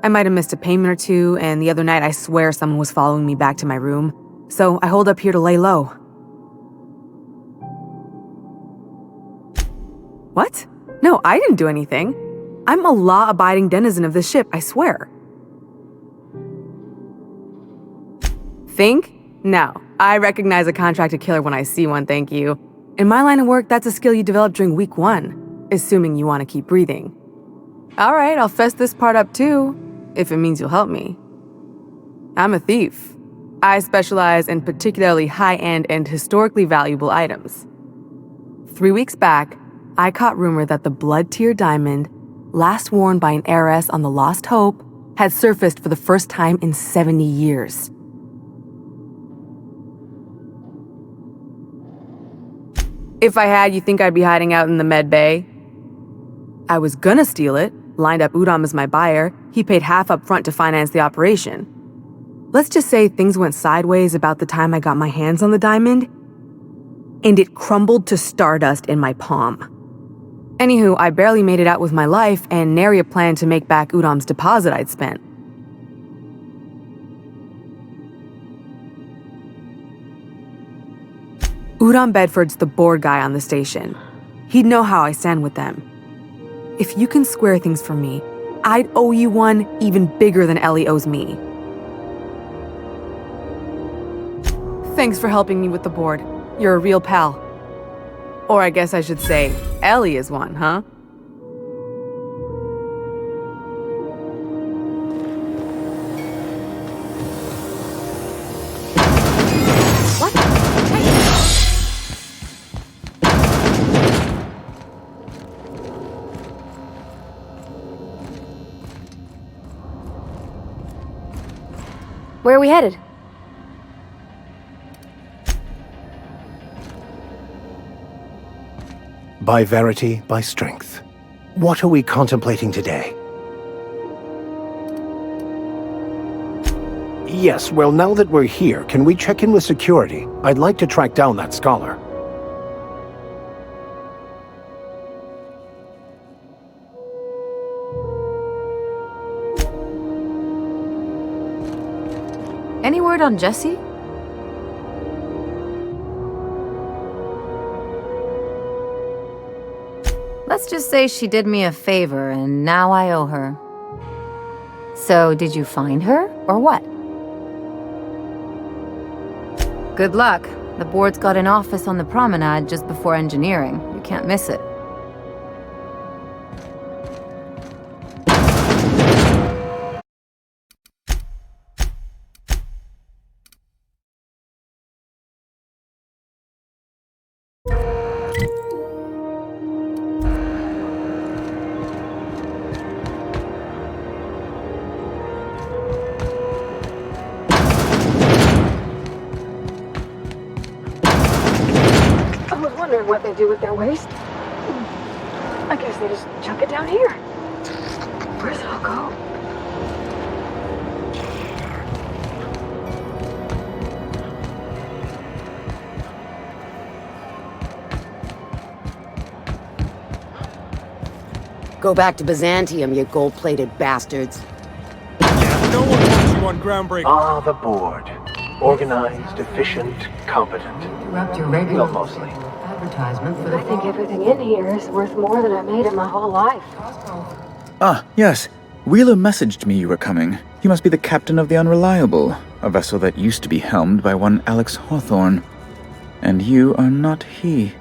I might have missed a payment or two, and the other night I swear someone was following me back to my room. So I hold up here to lay low. What? No, I didn't do anything. I'm a law-abiding denizen of this ship, I swear. Think? No. I recognize a contracted killer when I see one, thank you. In my line of work, that's a skill you develop during week 1, assuming you want to keep breathing. Alright, I'll fess this part up too, if it means you'll help me. I'm a thief. I specialize in particularly high-end and historically valuable items. 3 weeks back, I caught rumor that the blood-tier diamond, last worn by an heiress on the Lost Hope, had surfaced for the first time in 70 years. If I had, you think I'd be hiding out in the med bay? I was gonna steal it, lined up Udom as my buyer. He paid half up front to finance the operation. Let's just say things went sideways about the time I got my hands on the diamond, and it crumbled to stardust in my palm. Anywho, I barely made it out with my life, and nary a plan to make back Udom's deposit I'd spent. Udom Bedford's the board guy on the station. He'd know how I stand with them. If you can square things for me, I'd owe you one even bigger than Ellie owes me. Thanks for helping me with the board. You're a real pal. Or I guess I should say, Ellie is one, huh? Where are we headed? By verity, by strength. What are we contemplating today? Yes, well, now that we're here, can we check in with security? I'd like to track down that scholar. Any word on Jessie? Let's just say she did me a favor, and now I owe her. So, did you find her, or what? Good luck. The board's got an office on the promenade just before engineering. You can't miss it. I was wondering what they do with their waste. I guess they just chuck it down here. Where's it all go? Go back to Byzantium, you gold-plated bastards. No one wants you on Groundbreaker. Ah, the board. Organized, efficient, competent. Interrupt your regular Well, mostly. advertisement for the I think everything in here is worth more than I made in my whole life. Ah, yes. Wheeler messaged me you were coming. He must be the captain of the Unreliable, a vessel that used to be helmed by one Alex Hawthorne. And you are not he.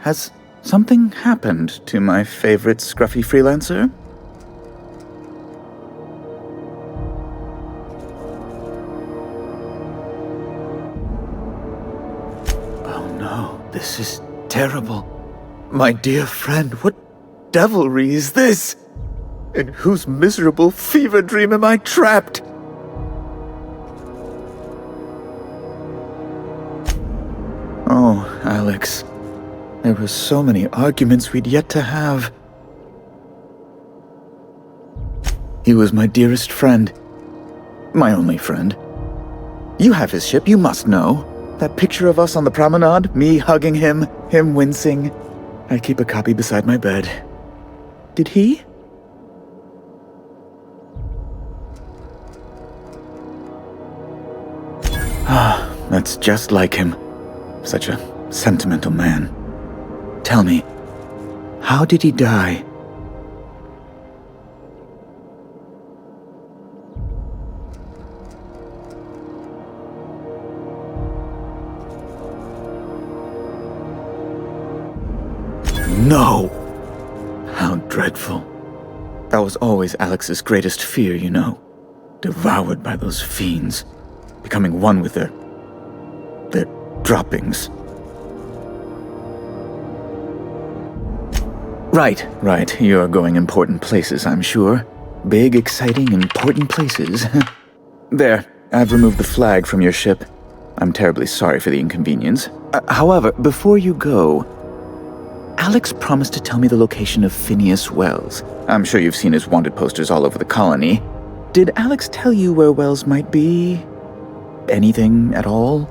Has something happened to my favorite scruffy freelancer? Oh no, this is terrible. My dear friend, what devilry is this? In whose miserable fever dream am I trapped? Oh, Alex. There were so many arguments we'd yet to have. He was my dearest friend. My only friend. You have his ship, you must know. That picture of us on the promenade, me hugging him, him wincing. I keep a copy beside my bed. Did he? Ah, that's just like him. Such a sentimental man. Tell me, how did he die? No! How dreadful. That was always Alex's greatest fear, you know. Devoured by those fiends. Becoming one with their droppings. Right. You're going important places, I'm sure. Big, exciting, important places. There, I've removed the flag from your ship. I'm terribly sorry for the inconvenience. However, before you go, Alex promised to tell me the location of Phineas Wells. I'm sure you've seen his wanted posters all over the colony. Did Alex tell you where Wells might be? Anything at all?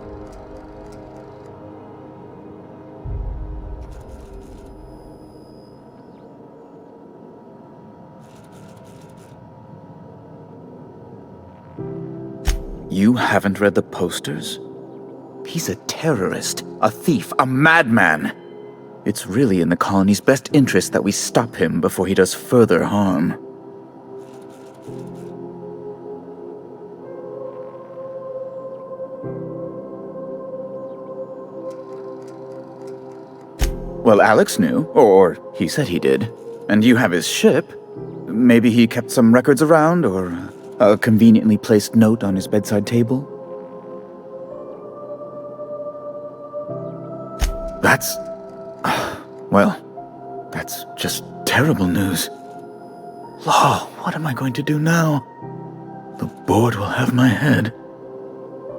You haven't read the posters? He's a terrorist, a thief, a madman. It's really in the colony's best interest that we stop him before he does further harm. Well, Alex knew, or he said he did. And you have his ship. Maybe he kept some records around, or a conveniently placed note on his bedside table. That's... well, that's just terrible news. Law, what am I going to do now? The board will have my head.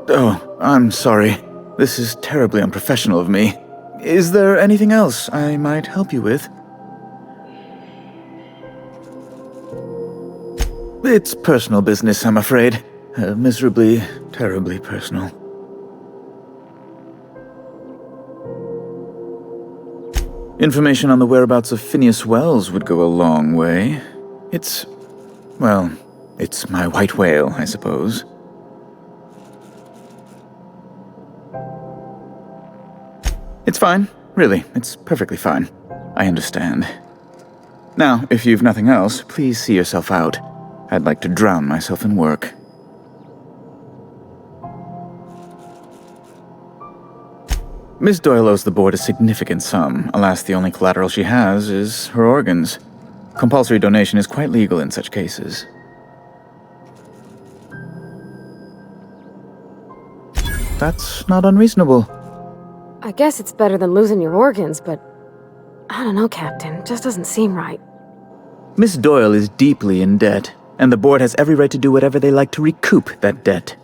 Oh, I'm sorry. This is terribly unprofessional of me. Is there anything else I might help you with? It's personal business, I'm afraid. Miserably, terribly personal. Information on the whereabouts of Phineas Wells would go a long way. It's my white whale, I suppose. It's fine. Really, it's perfectly fine. I understand. Now, if you've nothing else, please see yourself out. I'd like to drown myself in work. Miss Doyle owes the board a significant sum. Alas, the only collateral she has is her organs. Compulsory donation is quite legal in such cases. That's not unreasonable. I guess it's better than losing your organs, but I don't know, Captain. It just doesn't seem right. Miss Doyle is deeply in debt, and the board has every right to do whatever they like to recoup that debt.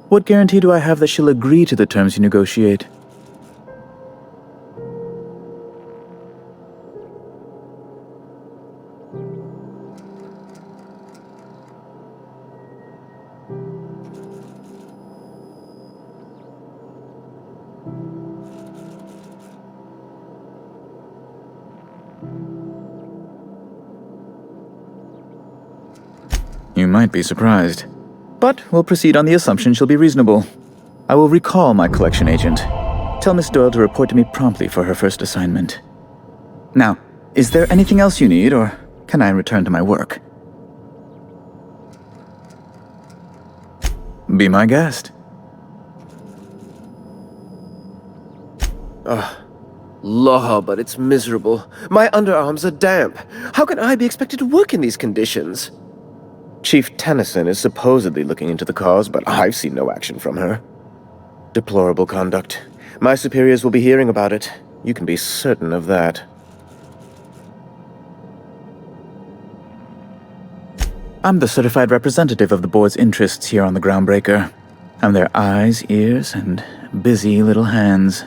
What guarantee do I have that she'll agree to the terms you negotiate? might be surprised. But we'll proceed on the assumption she'll be reasonable. I will recall my collection agent. Tell Miss Doyle to report to me promptly for her first assignment. Now, is there anything else you need, or can I return to my work? Be my guest. Law, but it's miserable. My underarms are damp. How can I be expected to work in these conditions? Chief Tennyson is supposedly looking into the cause, but I've seen no action from her. Deplorable conduct. My superiors will be hearing about it. You can be certain of that. I'm the certified representative of the board's interests here on the Groundbreaker. I'm their eyes, ears, and busy little hands.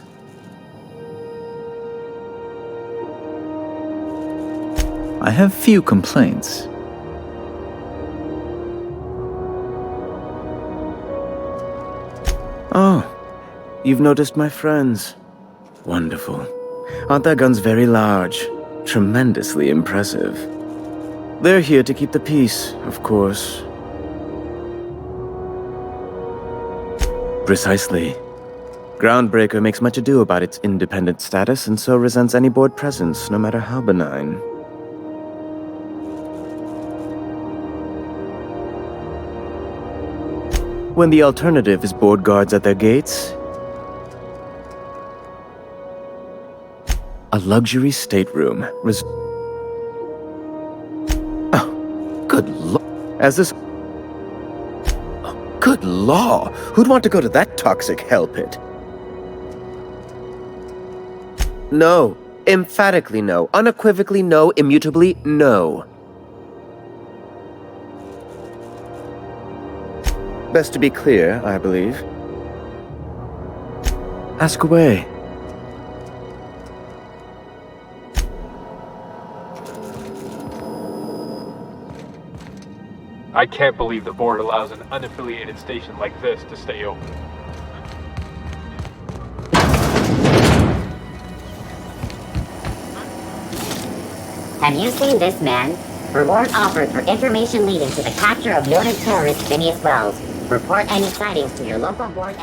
I have few complaints. Oh, you've noticed my friends. Wonderful. Aren't their guns very large? Tremendously impressive. They're here to keep the peace, of course. Precisely. Groundbreaker makes much ado about its independent status and so resents any board presence, no matter how benign. When the alternative is board guards at their gates, a luxury stateroom. Good law. Good law. Who'd want to go to that toxic hell pit? No. Emphatically no. Unequivocally no. Immutably no. Best to be clear, I believe. Ask away. I can't believe the board allows an unaffiliated station like this to stay open. Have you seen this man? Reward offered for information leading to the capture of noted terrorist Phineas Wells. Report any sightings to your local board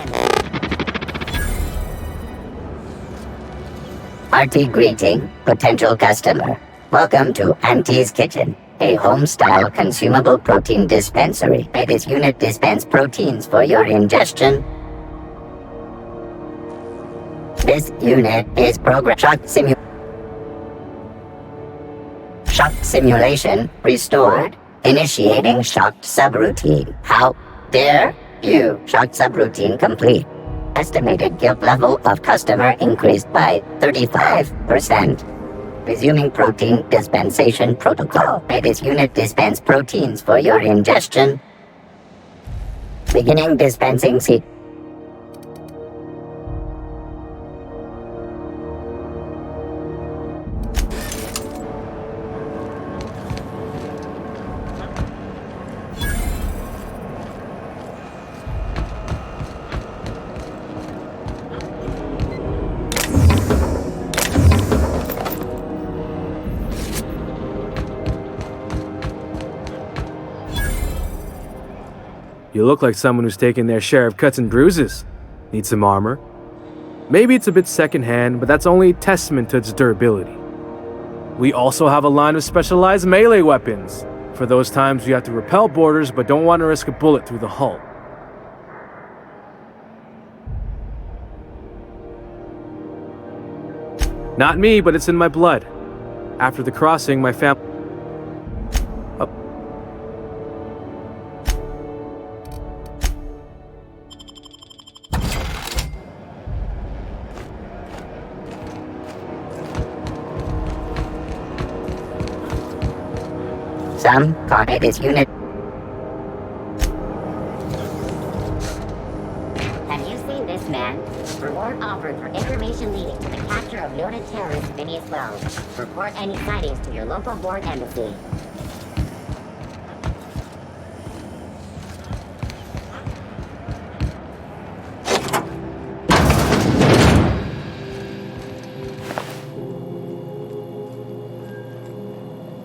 Hearty greeting, potential customer. Welcome to Auntie's Kitchen, a home-style consumable protein dispensary. May this unit dispense proteins for your ingestion. This unit is programmed shock simulation restored. Initiating shocked subroutine. How dare you? Shocked subroutine complete. Estimated guilt level of customer increased by 35%. Resuming protein dispensation protocol. May this unit dispense proteins for your ingestion. Beginning dispensing seat. You look like someone who's taken their share of cuts and bruises. Need some armor? Maybe it's a bit secondhand, but that's only a testament to its durability. We also have a line of specialized melee weapons, for those times you have to repel boarders but don't want to risk a bullet through the hull. Not me, but it's in my blood. After the crossing, my family... Some copy this unit. Have you seen this man? Reward offered for information leading to the capture of noted terrorist Phineas Wells. Report any sightings to your local board embassy.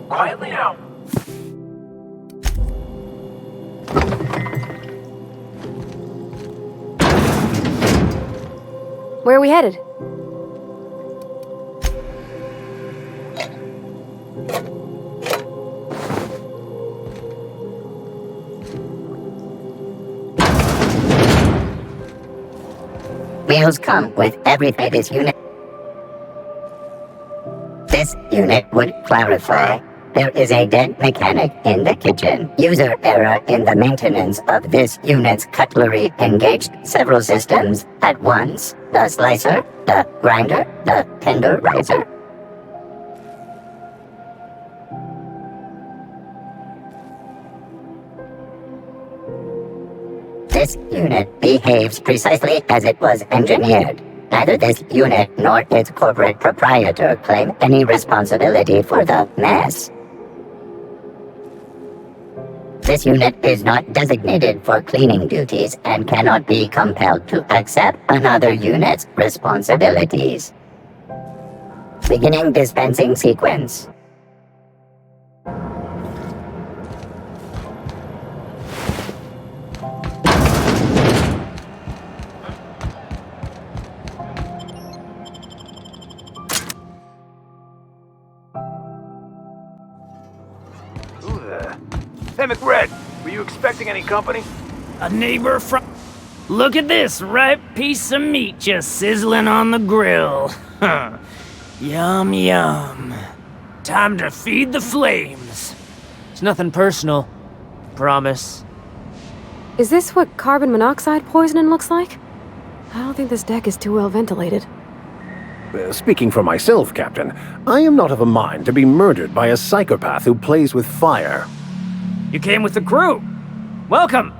Quietly now. Where are we headed? Wheels come with every Thetis unit. This unit would clarify. There is a dead mechanic in the kitchen. User error in the maintenance of this unit's cutlery engaged several systems at once. The slicer, the grinder, the tenderizer. This unit behaves precisely as it was engineered. Neither this unit nor its corporate proprietor claim any responsibility for the mess. This unit is not designated for cleaning duties and cannot be compelled to accept another unit's responsibilities. Beginning dispensing sequence. Hey, McRed, were you expecting any company? A neighbor from... Look at this ripe piece of meat just sizzling on the grill. Huh. Yum, yum. Time to feed the flames. It's nothing personal. Promise. Is this what carbon monoxide poisoning looks like? I don't think this deck is too well ventilated. Speaking for myself, Captain, I am not of a mind to be murdered by a psychopath who plays with fire. You came with the crew. Welcome.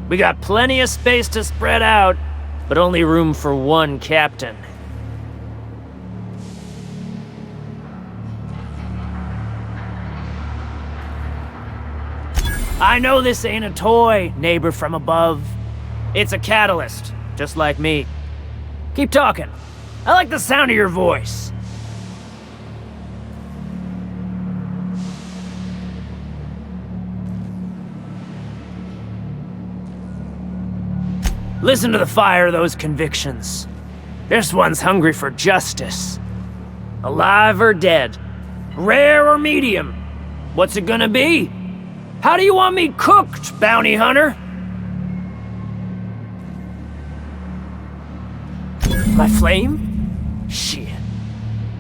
We got plenty of space to spread out, but only room for one captain. I know this ain't a toy, neighbor from above. It's a catalyst, just like me. Keep talking. I like the sound of your voice. Listen to the fire of those convictions. This one's hungry for justice. Alive or dead? Rare or medium? What's it gonna be? How do you want me cooked, bounty hunter? My flame? Shit.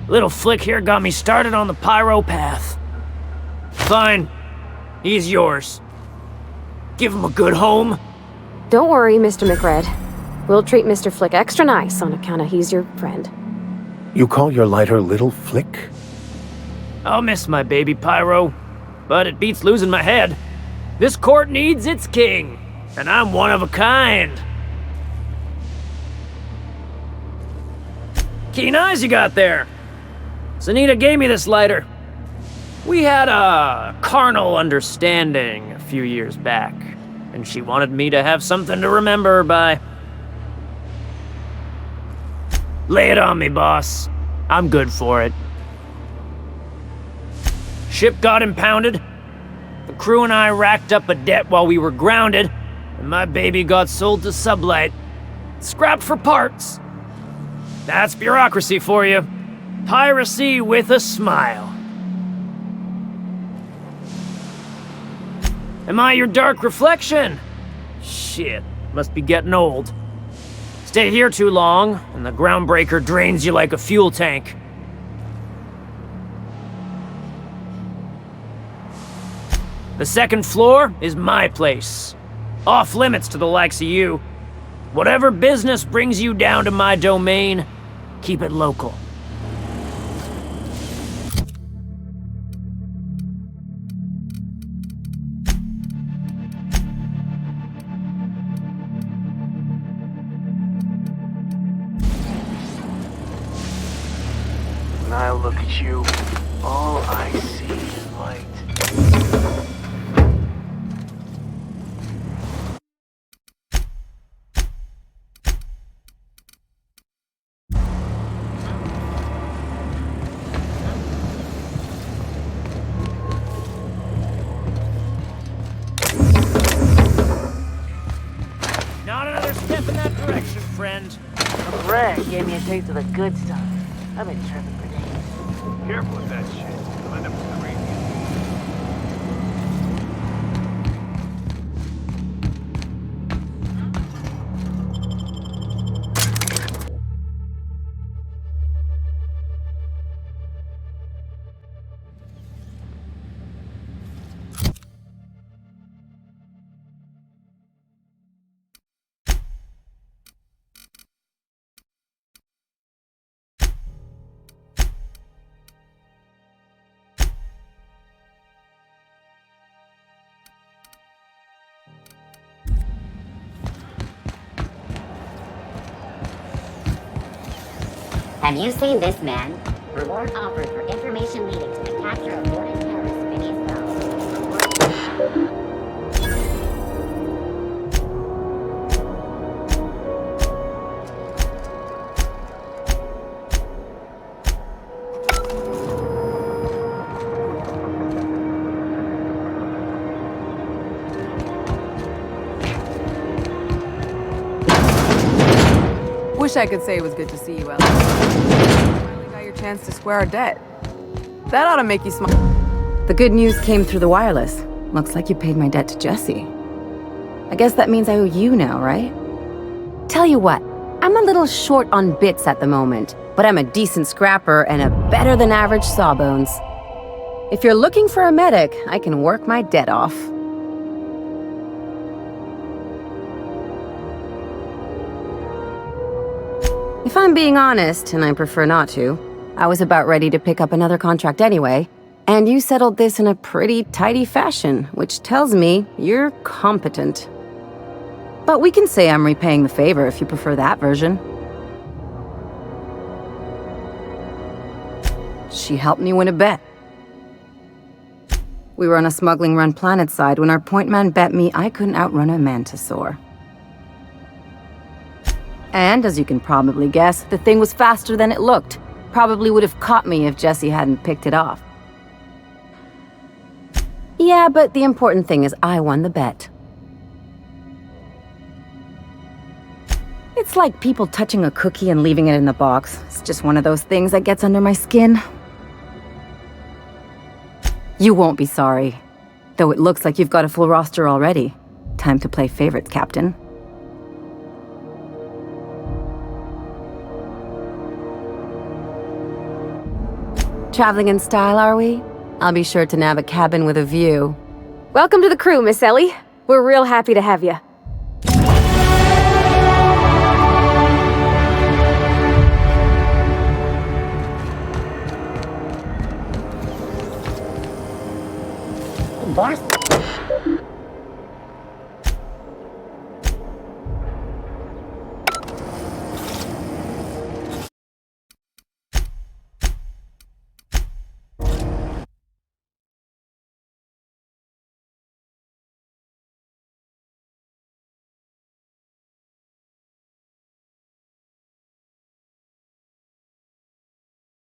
Little flick here got me started on the pyro path. Fine. He's yours. Give him a good home. Don't worry, Mr. McRed. We'll treat Mr. Flick extra nice on account of he's your friend. You call your lighter Little Flick? I'll miss my baby Pyro, but it beats losing my head. This court needs its king, and I'm one of a kind. Keen eyes you got there. Sunita gave me this lighter. We had a carnal understanding a few years back, and she wanted me to have something to remember her by. Lay it on me, boss. I'm good for it. Ship got impounded. The crew and I racked up a debt while we were grounded, and my baby got sold to Sublight. Scrapped for parts. That's bureaucracy for you. Piracy with a smile. Am I your dark reflection? Shit, must be getting old. Stay here too long, and the groundbreaker drains you like a fuel tank. The second floor is my place. Off limits to the likes of you. Whatever business brings you down to my domain, keep it local. When I look at you, all I see is light. Not another step in that direction, friend. Greg, taste of the good stuff. I've been tripping for days. Careful with that shit. You'll end up with the radius. Have you seen this man? Reward offered for information leading to the capture of wanted terrorist Phineas Wells. Wish I could say it was good to see you, Ellie. Finally got your chance to square our debt. That ought to make you smile. The good news came through the wireless. Looks like you paid my debt to Jesse. I guess that means I owe you now, right? Tell you what, I'm a little short on bits at the moment, but I'm a decent scrapper and a better-than-average sawbones. If you're looking for a medic, I can work my debt off. If I'm being honest, and I prefer not to, I was about ready to pick up another contract anyway, and you settled this in a pretty tidy fashion, which tells me you're competent. But we can say I'm repaying the favor if you prefer that version. She helped me win a bet. We were on a smuggling run planetside when our point man bet me I couldn't outrun a mantisaur. And, as you can probably guess, the thing was faster than it looked. Probably would have caught me if Jesse hadn't picked it off. Yeah, but the important thing is I won the bet. It's like people touching a cookie and leaving it in the box. It's just one of those things that gets under my skin. You won't be sorry. Though it looks like you've got a full roster already. Time to play favorites, Captain. Traveling in style, are we? I'll be sure to nab a cabin with a view. Welcome to the crew, Miss Ellie. We're real happy to have you.